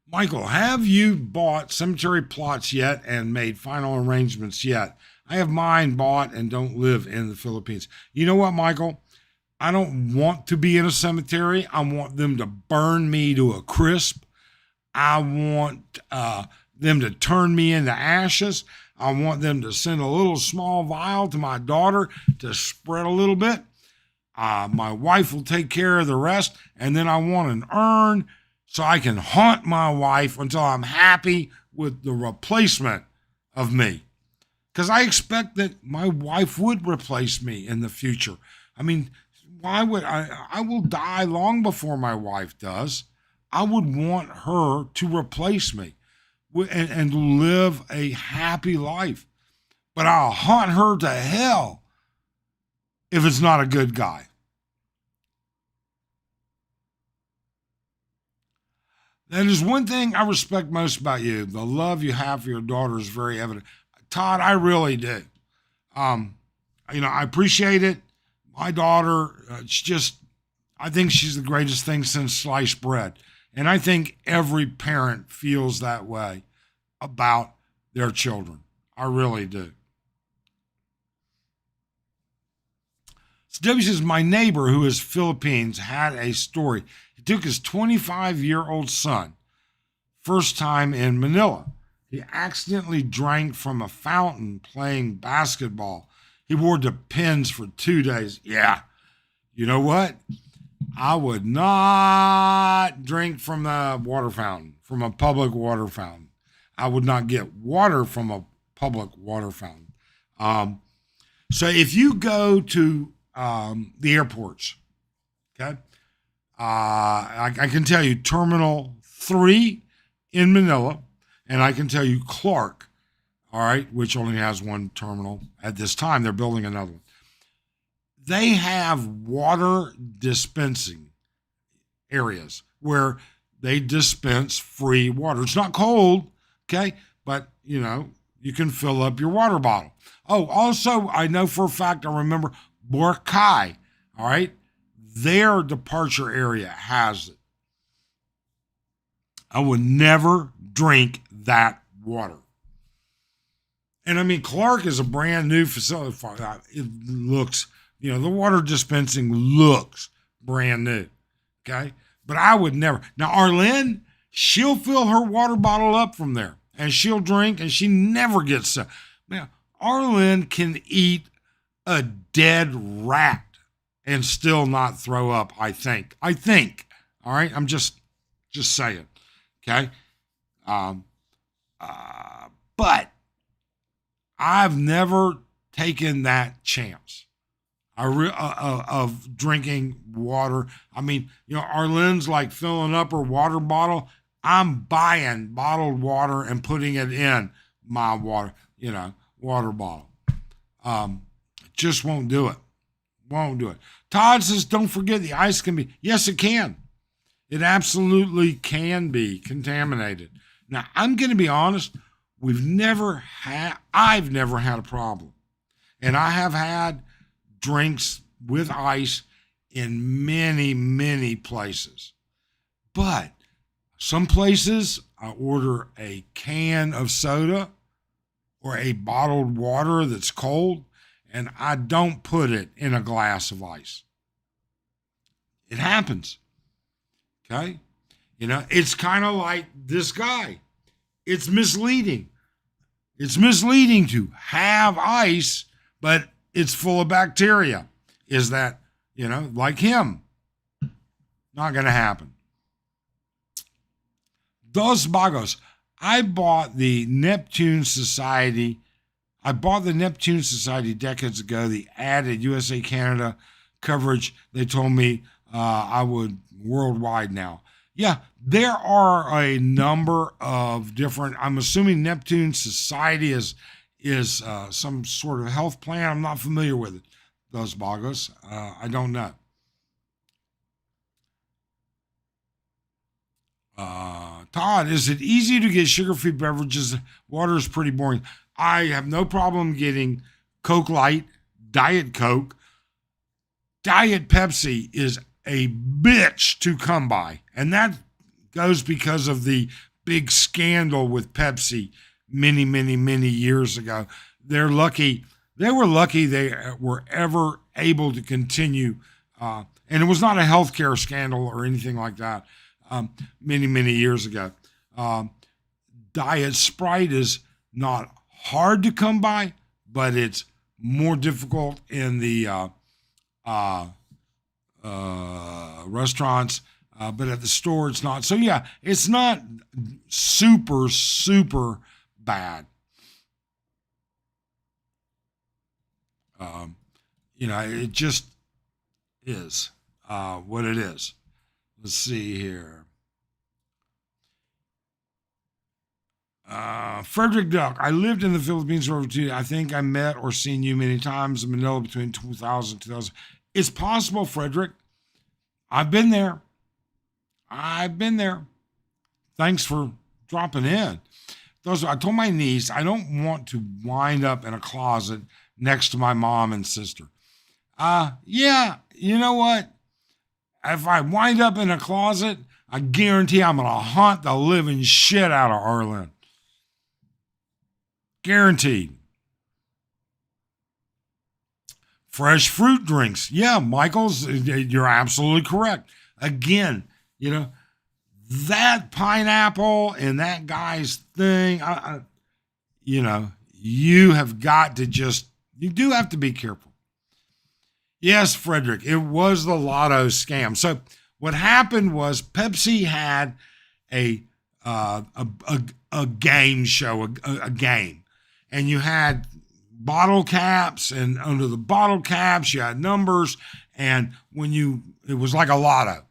Michael, have you bought cemetery plots yet and made final arrangements yet? I have mine bought and don't live in the Philippines. You know what, Michael? I don't want to be in a cemetery. I want them to burn me to a crisp. I want them to turn me into ashes. I want them to send a little small vial to my daughter to spread a little bit. My wife will take care of the rest. And then I want an urn so I can haunt my wife until I'm happy with the replacement of me. Because I expect that my wife would replace me in the future. I mean, why would I will die long before my wife does. I would want her to replace me and live a happy life. But I'll haunt her to hell if it's not a good guy. That is one thing I respect most about you. The love you have for your daughter is very evident. Todd, I really do. I appreciate it. My daughter, I think she's the greatest thing since sliced bread. And I think every parent feels that way about their children. I really do. So Debbie says, my neighbor who is Philippines had a story. He took his 25-year-old son, first time in Manila. He accidentally drank from a fountain playing basketball. He wore Depends for 2 days. Yeah, you know what? I would not drink from a water fountain, from a public water fountain. I would not get water from a public water fountain. So if you go to the airports, okay, I can tell you Terminal 3 in Manila, and I can tell you Clark, all right, which only has one terminal at this time. They're building another one. They have water dispensing areas where they dispense free water. It's not cold, okay, but, you can fill up your water bottle. Oh, also, I know for a fact, I remember Boracay, all right, their departure area has it. I would never drink that water. And I mean, Clark is a brand new facility. It looks, the water dispensing looks brand new. Okay. But I would never. Now, Arlene, she'll fill her water bottle up from there and she'll drink and she never gets sick. Now, Arlene can eat a dead rat and still not throw up, I think. All right. I'm just saying. Okay. But I've never taken that chance of drinking water. I mean, Arlene's like filling up her water bottle. I'm buying bottled water and putting it in my water bottle. Just won't do it. Todd says, don't forget the ice can be, yes, it can. It absolutely can be contaminated. Now, I'm going to be honest, I've never had a problem. And I have had drinks with ice in many, many places. But some places I order a can of soda or a bottled water that's cold, and I don't put it in a glass of ice. It happens. Okay? It's kind of like this guy. It's misleading. It's misleading to have ice, but it's full of bacteria. Is that, like him? Not going to happen. Dos Bagos. I bought the Neptune Society decades ago, the added USA Canada coverage. They told me I would worldwide now. Yeah, there are a number of different, I'm assuming Neptune Society is some sort of health plan. I'm not familiar with it. Those Bagos. I don't know. Todd, is it easy to get sugar-free beverages? Water is pretty boring. I have no problem getting Coke Light, Diet Coke. Diet Pepsi is a bitch to come by. And that goes because of the big scandal with Pepsi many, many, many years ago. They were lucky they were ever able to continue. And it was not a healthcare scandal or anything like that many, many years ago. Diet Sprite is not hard to come by, but it's more difficult in the restaurants, but at the store it's not. So yeah, it's not super, super bad. It just is what it is. Let's see here. Frederick Duck, I lived in the Philippines for over 2 years. I think I met or seen you many times in Manila between 2000 and 2000. It's possible, Frederick. I've been there. Thanks for dropping in. I told my niece I don't want to wind up in a closet next to my mom and sister. Yeah, you know what? If I wind up in a closet, I guarantee I'm going to haunt the living shit out of Arlen. Guaranteed. Fresh fruit drinks. Yeah, Michaels, you're absolutely correct. Again, that pineapple and that guy's thing, you have got to you do have to be careful. Yes, Frederick, it was the lotto scam. So what happened was Pepsi had a game show, a game, and you had bottle caps, and under the bottle caps you had numbers, and it was like a lotto.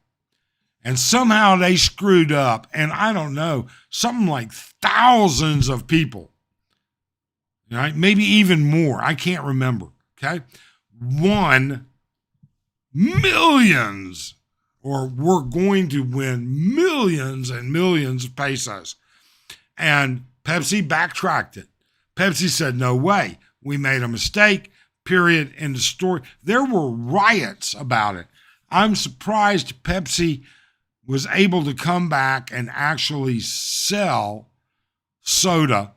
And somehow they screwed up, and I don't know, something like thousands of people, right? Maybe even more. I can't remember. Okay, won millions, or were going to win millions and millions of pesos. And Pepsi backtracked it. Pepsi said, no way. We made a mistake, period, end of story. There were riots about it. I'm surprised Pepsi was able to come back and actually sell soda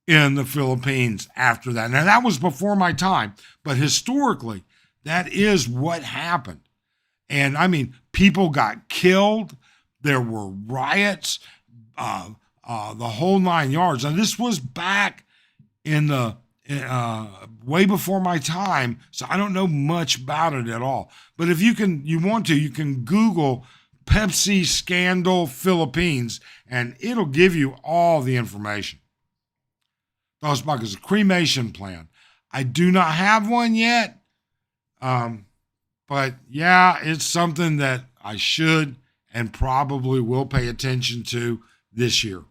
in the Philippines after that. Now, that was before my time, but historically, that is what happened. And I mean, people got killed. There were riots, the whole 9 yards. And this was back in the way before my time, so I don't know much about it at all. But if you can Google Pepsi Scandal Philippines, and it'll give you all the information. Those buckets, a cremation plan. I do not have one yet, but yeah, it's something that I should and probably will pay attention to this year.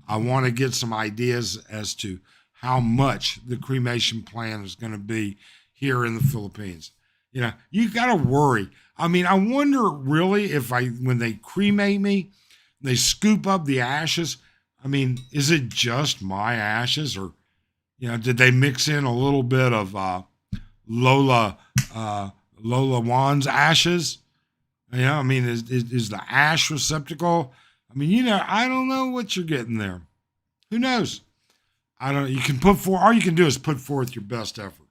I want to get some ideas as to how much the cremation plan is going to be here in the Philippines. You got to worry. I mean, I wonder really if when they cremate me, they scoop up the ashes. I mean, is it just my ashes, or did they mix in a little bit of Lola Wan's ashes? I mean, is the ash receptacle? I mean, I don't know what you're getting there. Who knows? I don't. You can all you can do is put forth your best effort.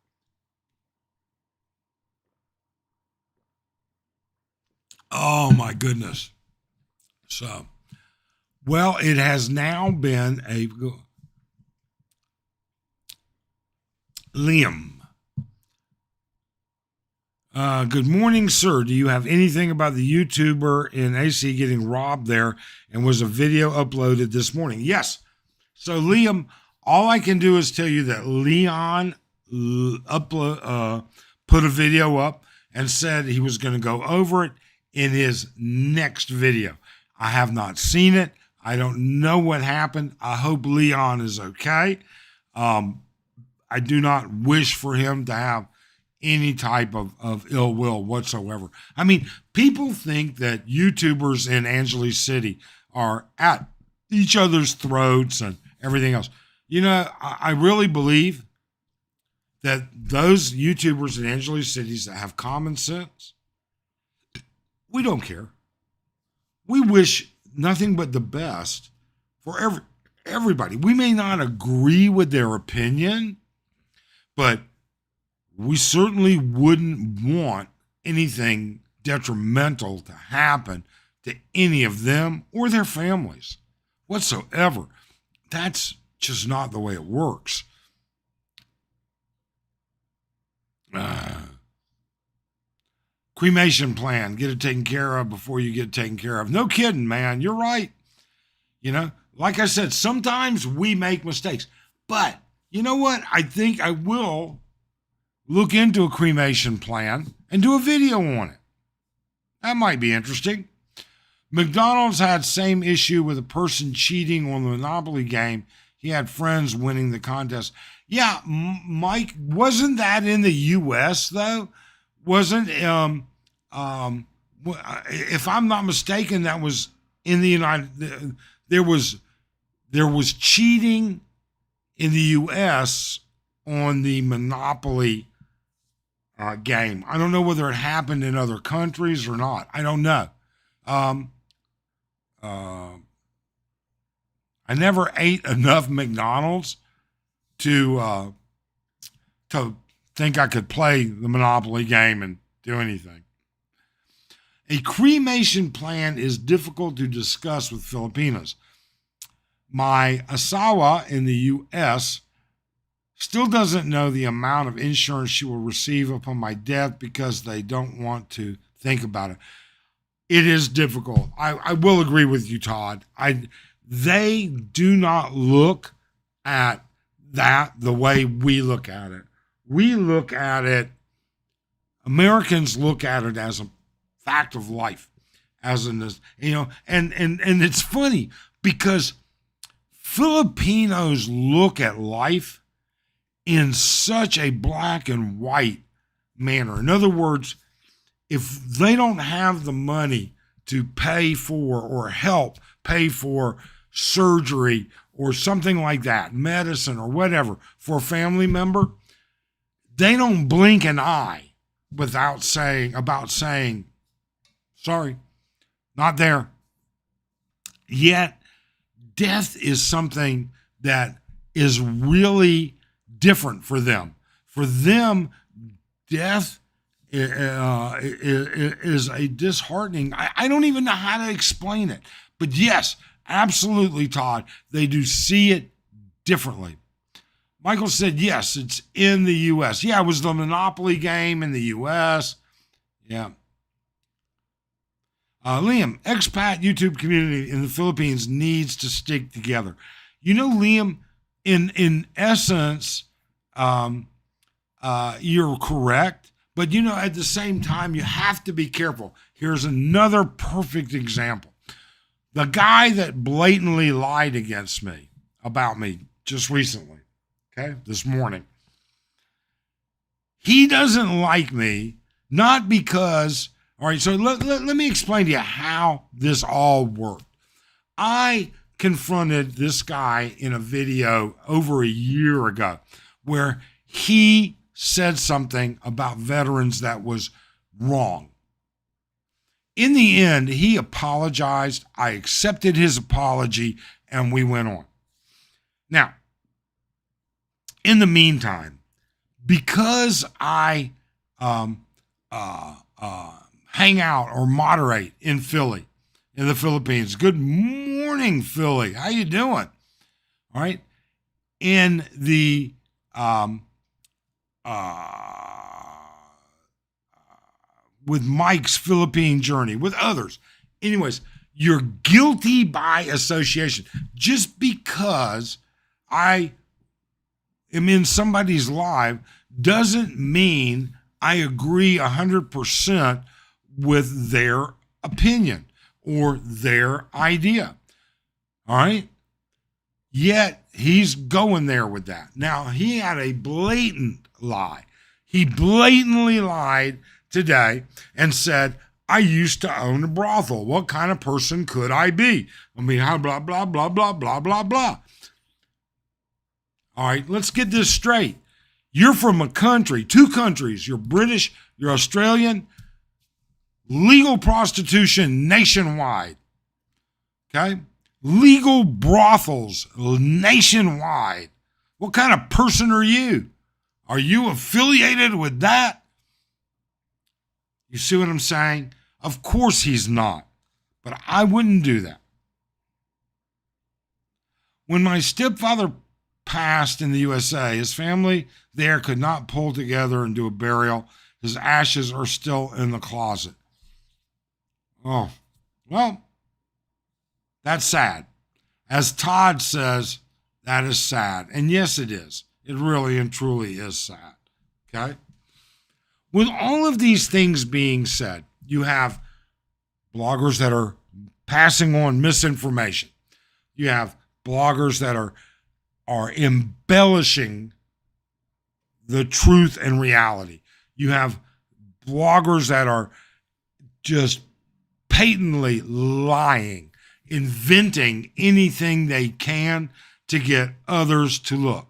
Oh my goodness. So, well, it has now been Liam. Good morning, sir. Do you have anything about the YouTuber in AC getting robbed there? And was a video uploaded this morning? Yes. So, Liam, all I can do is tell you that Leon put a video up and said he was going to go over it in his next video. I have not seen it. I don't know what happened. I hope Leon is okay. I do not wish for him to have any type of ill will whatsoever. I mean, people think that YouTubers in Angeles City are at each other's throats and everything else. I really believe that those YouTubers in Angeles cities that have common sense, we don't care. We wish nothing but the best for everybody. We may not agree with their opinion, but we certainly wouldn't want anything detrimental to happen to any of them or their families whatsoever. That's just not the way it works. Cremation plan, get it taken care of before you get taken care of. No kidding, man. You're right. Like I said, sometimes we make mistakes. But you know what? I think I will look into a cremation plan and do a video on it. That might be interesting. McDonald's had same issue with a person cheating on the Monopoly game. He had friends winning the contest. Yeah, Mike, wasn't that in the U.S. though? Wasn't if I'm not mistaken, that was in the United. There was cheating in the U.S. on the Monopoly game. I don't know whether it happened in other countries or not. I don't know. I never ate enough McDonald's to think I could play the Monopoly game and do anything. A cremation plan is difficult to discuss with Filipinos. My asawa in the U.S. still doesn't know the amount of insurance she will receive upon my death because they don't want to think about it. It is difficult. I will agree with you, Todd. They do not look at that the way we look at it. We look at it, Americans look at it as a fact of life, as in this, and it's funny because Filipinos look at life in such a black and white manner. In other words, if they don't have the money to pay for or help pay for surgery or something like that, medicine or whatever, for a family member, they don't blink an eye without saying, sorry, not there. Yet, death is something that is really different for them. For them, death is a disheartening. I don't even know how to explain it. But yes, absolutely, Todd, they do see it differently. Michael said, yes, it's in the U.S. Yeah, it was the Monopoly game in the U.S. Yeah. Liam, expat YouTube community in the Philippines needs to stick together. Liam, in essence, you're correct. But, at the same time, you have to be careful. Here's another perfect example. The guy that blatantly lied about me just recently, this morning, he doesn't like me Not because, all right, so let me explain to you how this all worked. I confronted this guy in a video over a year ago where he said something about veterans that was wrong. In the end, he apologized. I accepted his apology, and we went on. Now, in the meantime, because I hang out or moderate in Philly, in the Philippines. Good morning, Philly. How you doing? All right. In the with Mike's Philippine journey, with others. Anyways, you're guilty by association. Just because I am in somebody's life doesn't mean I agree 100% with their opinion or their idea. All right? Yet he's going there with that. Now, he had a blatant lie. He blatantly lied today and said, I used to own a brothel. What kind of person could I be? I mean, how blah, blah, blah, blah, blah, blah, blah. All right, let's get this straight. You're from a country, two countries. You're British, you're Australian. Legal prostitution nationwide. Okay? Legal brothels nationwide. What kind of person are you? Are you affiliated with that? You see what I'm saying? Of course he's not. But I wouldn't do that. When my stepfather passed in the USA, his family there could not pull together and do a burial. His ashes are still in the closet. Oh, well, that's sad. As Todd says, that is sad. And yes, it is. It really and truly is sad. Okay? With all of these things being said, you have bloggers that are passing on misinformation. You have bloggers that are embellishing the truth and reality. You have bloggers that are just patently lying, inventing anything they can to get others to look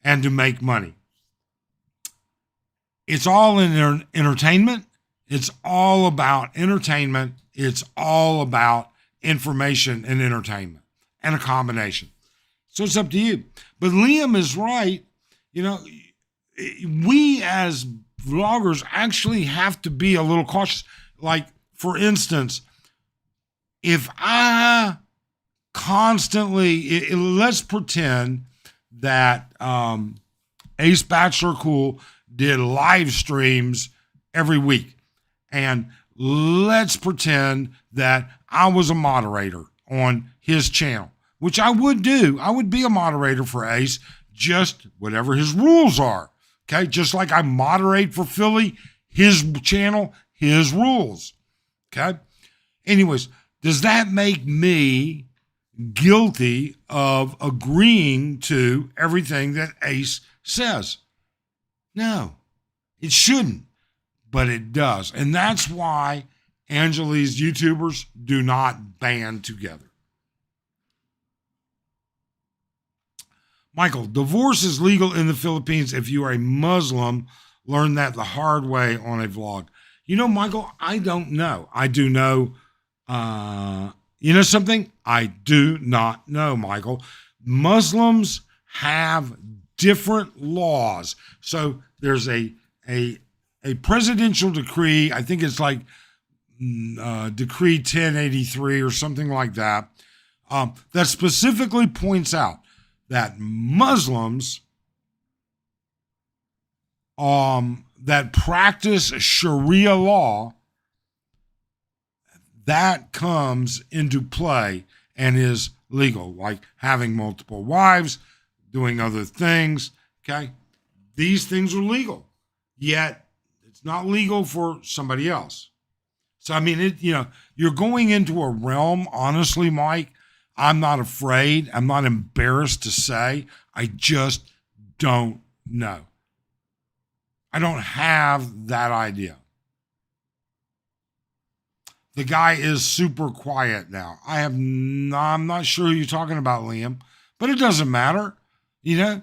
and to make money. It's all in entertainment. It's all about entertainment. It's all about information and entertainment and a combination. So it's up to you. But Liam is right. You know, we as vloggers actually have to be a little cautious. Like, for instance, if I constantly, let's pretend that Ace Bachelor Cool did live streams every week. And let's pretend that I was a moderator on his channel, which I would do. I would be a moderator for Ace, just whatever his rules are. Okay, just like I moderate for Philly, his channel, his rules. Okay? Anyways, does that make me guilty of agreeing to everything that Ace says? No, it shouldn't, but it does. And that's why Angele's YouTubers do not band together. Michael, divorce is legal in the Philippines if you are a Muslim. Learn that the hard way on a vlog. You know, Michael, I don't know. I do know, you know something? I do not know, Michael. Muslims have different laws. So there's a presidential decree, I think it's like Decree 1083 or something like that, that specifically points out that Muslims that practice Sharia law, that comes into play and is legal, like having multiple wives, doing other things, okay? These things are legal, yet it's not legal for somebody else. So, I mean, you're going into a realm, honestly, Mike, I'm not afraid. I'm not embarrassed to say. I just don't know. I don't have that idea. The guy is super quiet now. I'm not sure who you're talking about, Liam, but it doesn't matter. You know,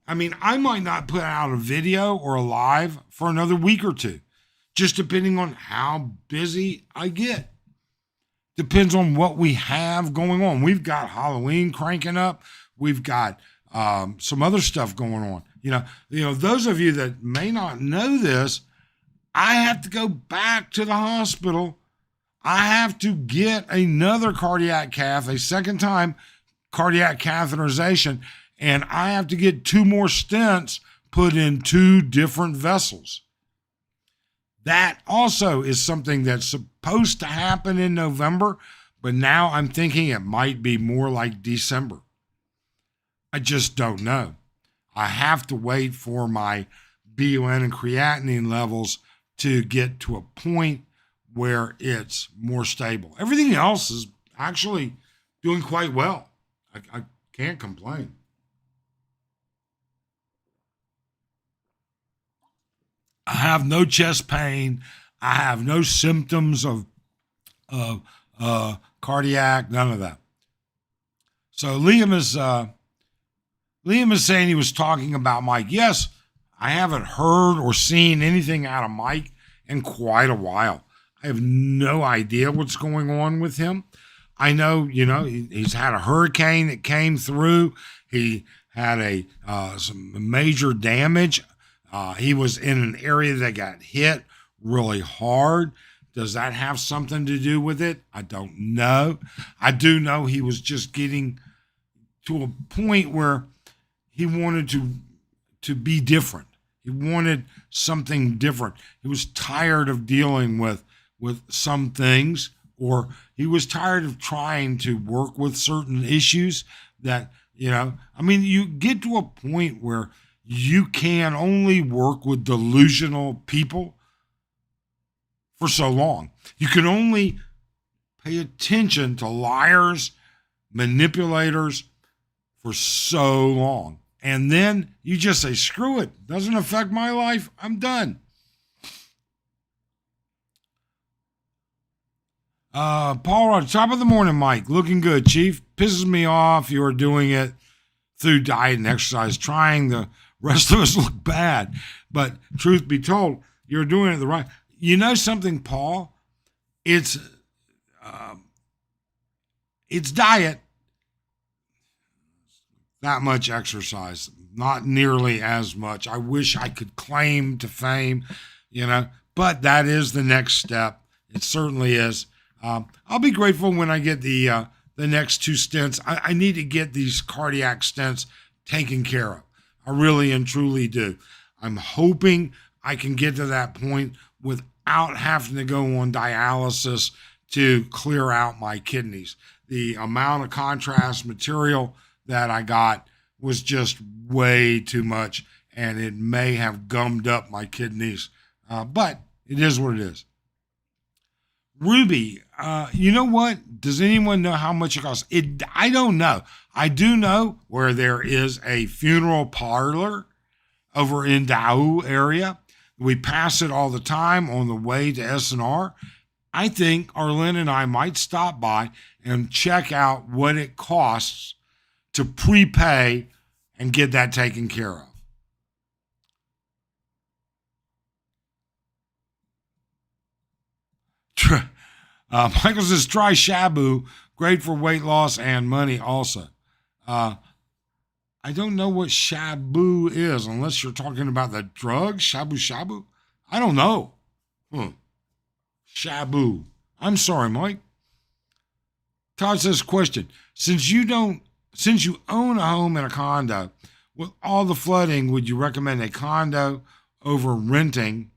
I mean, I might not put out a video or a live for another week or two, just depending on how busy I get. Depends on what we have going on. We've got Halloween cranking up. We've got some other stuff going on. Those of you that may not know this, I have to go back to the hospital. I have to get another cardiac cath, a second time cardiac catheterization, and I have to get 2 more stents put in 2 different vessels. That also is something that's supposed to happen in November, but now I'm thinking it might be more like December. I just don't know. I have to wait for my BUN and creatinine levels to get to a point where it's more stable. Everything else is actually doing quite well. I can't complain. I have no chest pain. I have no symptoms of cardiac, none of that. So Liam is saying he was talking about Mike. Yes, I haven't heard or seen anything out of Mike in quite a while. I have no idea what's going on with him. I know, he's had a hurricane that came through. He had some major damage. He was in an area that got hit really hard. Does that have something to do with it? I don't know. I do know he was just getting to a point where he wanted to be different. He wanted something different. He was tired of dealing with some things, or he was tired of trying to work with certain issues that, you get to a point where you can only work with delusional people for so long. You can only pay attention to liars, manipulators for so long. And then you just say, screw it. Doesn't affect my life. I'm done. Paul Rod, top of the morning, Mike. Looking good, Chief. Pisses me off. You are doing it through diet and exercise, trying the rest of us look bad. But truth be told, you're doing it the right. You know something, Paul? It's diet, not much exercise, not nearly as much. I wish I could claim to fame, but that is the next step. It certainly is. I'll be grateful when I get the next 2 stents. I need to get these cardiac stents taken care of. I really and truly do. I'm hoping I can get to that point without having to go on dialysis to clear out my kidneys. The amount of contrast material that I got was just way too much, and it may have gummed up my kidneys, but it is what it is. Ruby, you know what? Does anyone know how much it costs? I don't know. I do know where there is a funeral parlor over in Dau area. We pass it all the time on the way to SNR. I think Arlen and I might stop by and check out what it costs to prepay and get that taken care of. Michael says, try Shabu. Great for weight loss and money also. I don't know what Shabu is, unless you're talking about the drug, Shabu. I don't know. Shabu. I'm sorry, Mike. Todd says, question. Since you own a home and a condo, with all the flooding, would you recommend a condo over renting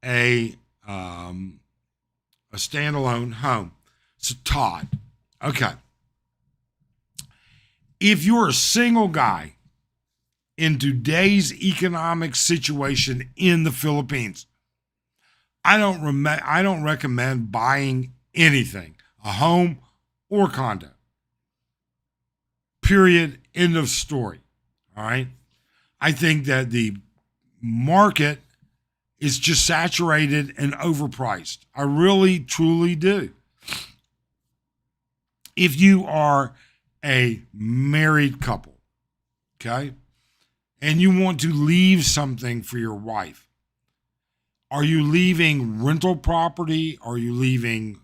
a standalone home? So Todd, okay. If you're a single guy in today's economic situation in the Philippines, I don't recommend buying anything, a home or condo. Period. End of story. All right. I think that the market it's just saturated and overpriced. I really, truly do. If you are a married couple, okay, and you want to leave something for your wife, are you leaving rental property? Are you leaving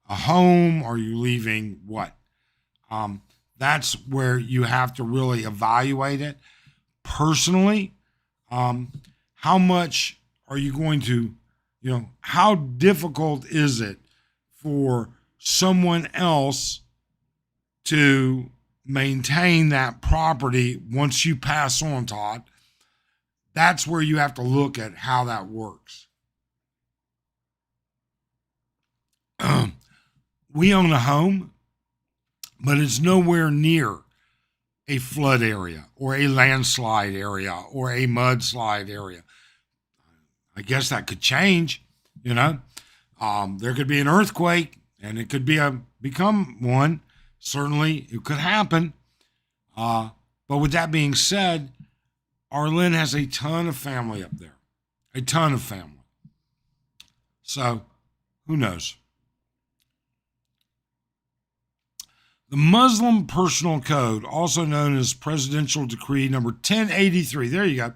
a home? Are you leaving what? That's where you have to really evaluate it. Personally, how much are you going to, how difficult is it for someone else to maintain that property once you pass on, Todd? That's where you have to look at how that works. We own a home, but it's nowhere near a flood area or a landslide area or a mudslide area. I guess that could change, There could be an earthquake and it could become one. Certainly it could happen. But with that being said, Arlen has a ton of family up there, a ton of family. So who knows? The Muslim Personal Code, also known as Presidential Decree number 1083, there you go,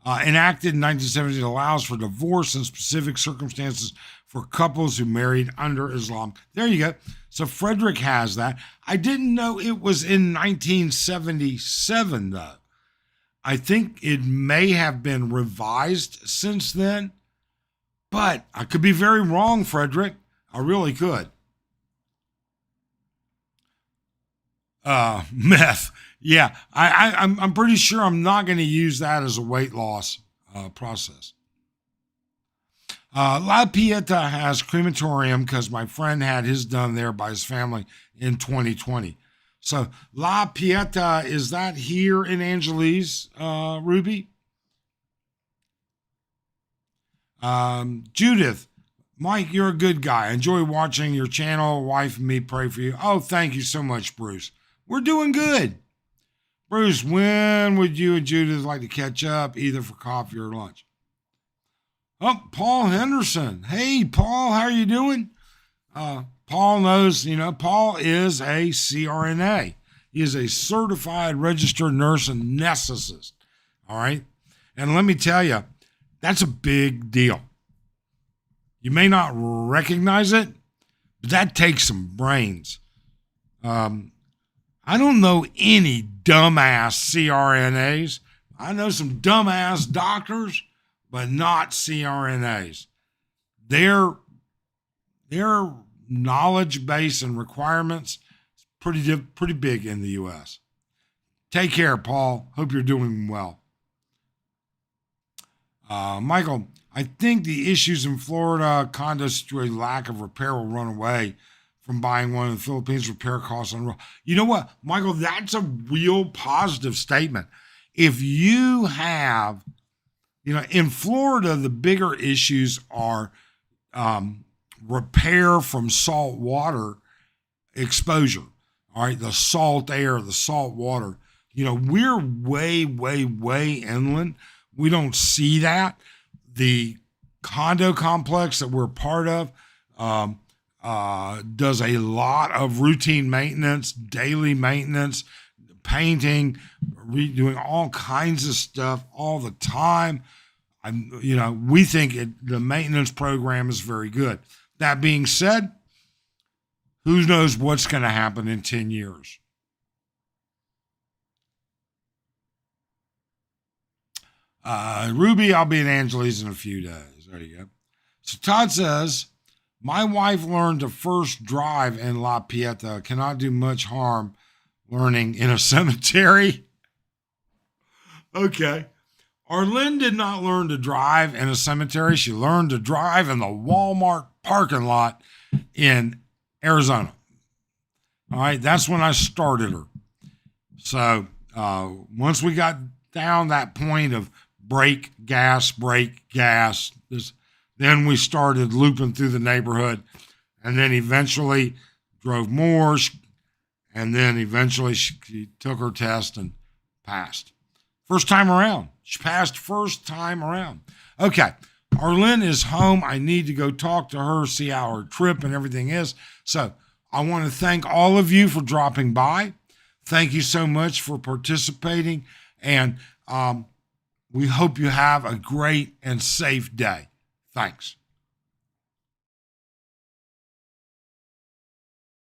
enacted in 1970, allows for divorce in specific circumstances for couples who married under Islam. There you go. So Frederick has that. I didn't know it was in 1977, though. I think it may have been revised since then, but I could be very wrong, Frederick. I really could. Meth. Yeah, I'm pretty sure I'm not going to use that as a weight loss process. La Pieta has crematorium because my friend had his done there by his family in 2020. So La Pieta, is that here in Angeles, Ruby? Judith, Mike, you're a good guy. I enjoy watching your channel. Wife and me pray for you. Oh, thank you so much, Bruce. We're doing good. Bruce, when would you and Judith like to catch up, either for coffee or lunch? Oh, Paul Henderson. Hey, Paul, how are you doing? Paul knows, Paul is a CRNA. He is a certified registered nurse anesthetist. All right. And let me tell you, that's a big deal. You may not recognize it, but that takes some brains. I don't know any dumbass CRNAs. I know some dumbass doctors, but not CRNAs. Their knowledge base and requirements is pretty big in the U.S. Take care, Paul. Hope you're doing well. Michael, I think the issues in Florida condos to a lack of repair will run away from buying one in the Philippines. Repair costs on. You know what, Michael? That's a real positive statement. If you have, in Florida, the bigger issues are repair from salt water exposure. All right, the salt air, the salt water. We're way, way, way inland. We don't see that. The condo complex that we're part of does a lot of routine maintenance, daily maintenance, painting, doing all kinds of stuff all the time. We think the maintenance program is very good. That being said, who knows what's going to happen in 10 years? Ruby, I'll be in Angeles in a few days. There you go. So Todd says, my wife learned to first drive in La Pieta. Cannot do much harm learning in a cemetery. Okay. Arlen did not learn to drive in a cemetery. She learned to drive in the Walmart parking lot in Arizona. All right. That's when I started her. So once we got down that point of brake, gas, then we started looping through the neighborhood, and then eventually drove more, and then eventually she took her test and passed. First time around. She passed first time around. Okay. Arlene is home. I need to go talk to her, see how her trip and everything is. So I want to thank all of you for dropping by. Thank you so much for participating. And we hope you have a great and safe day. Thanks.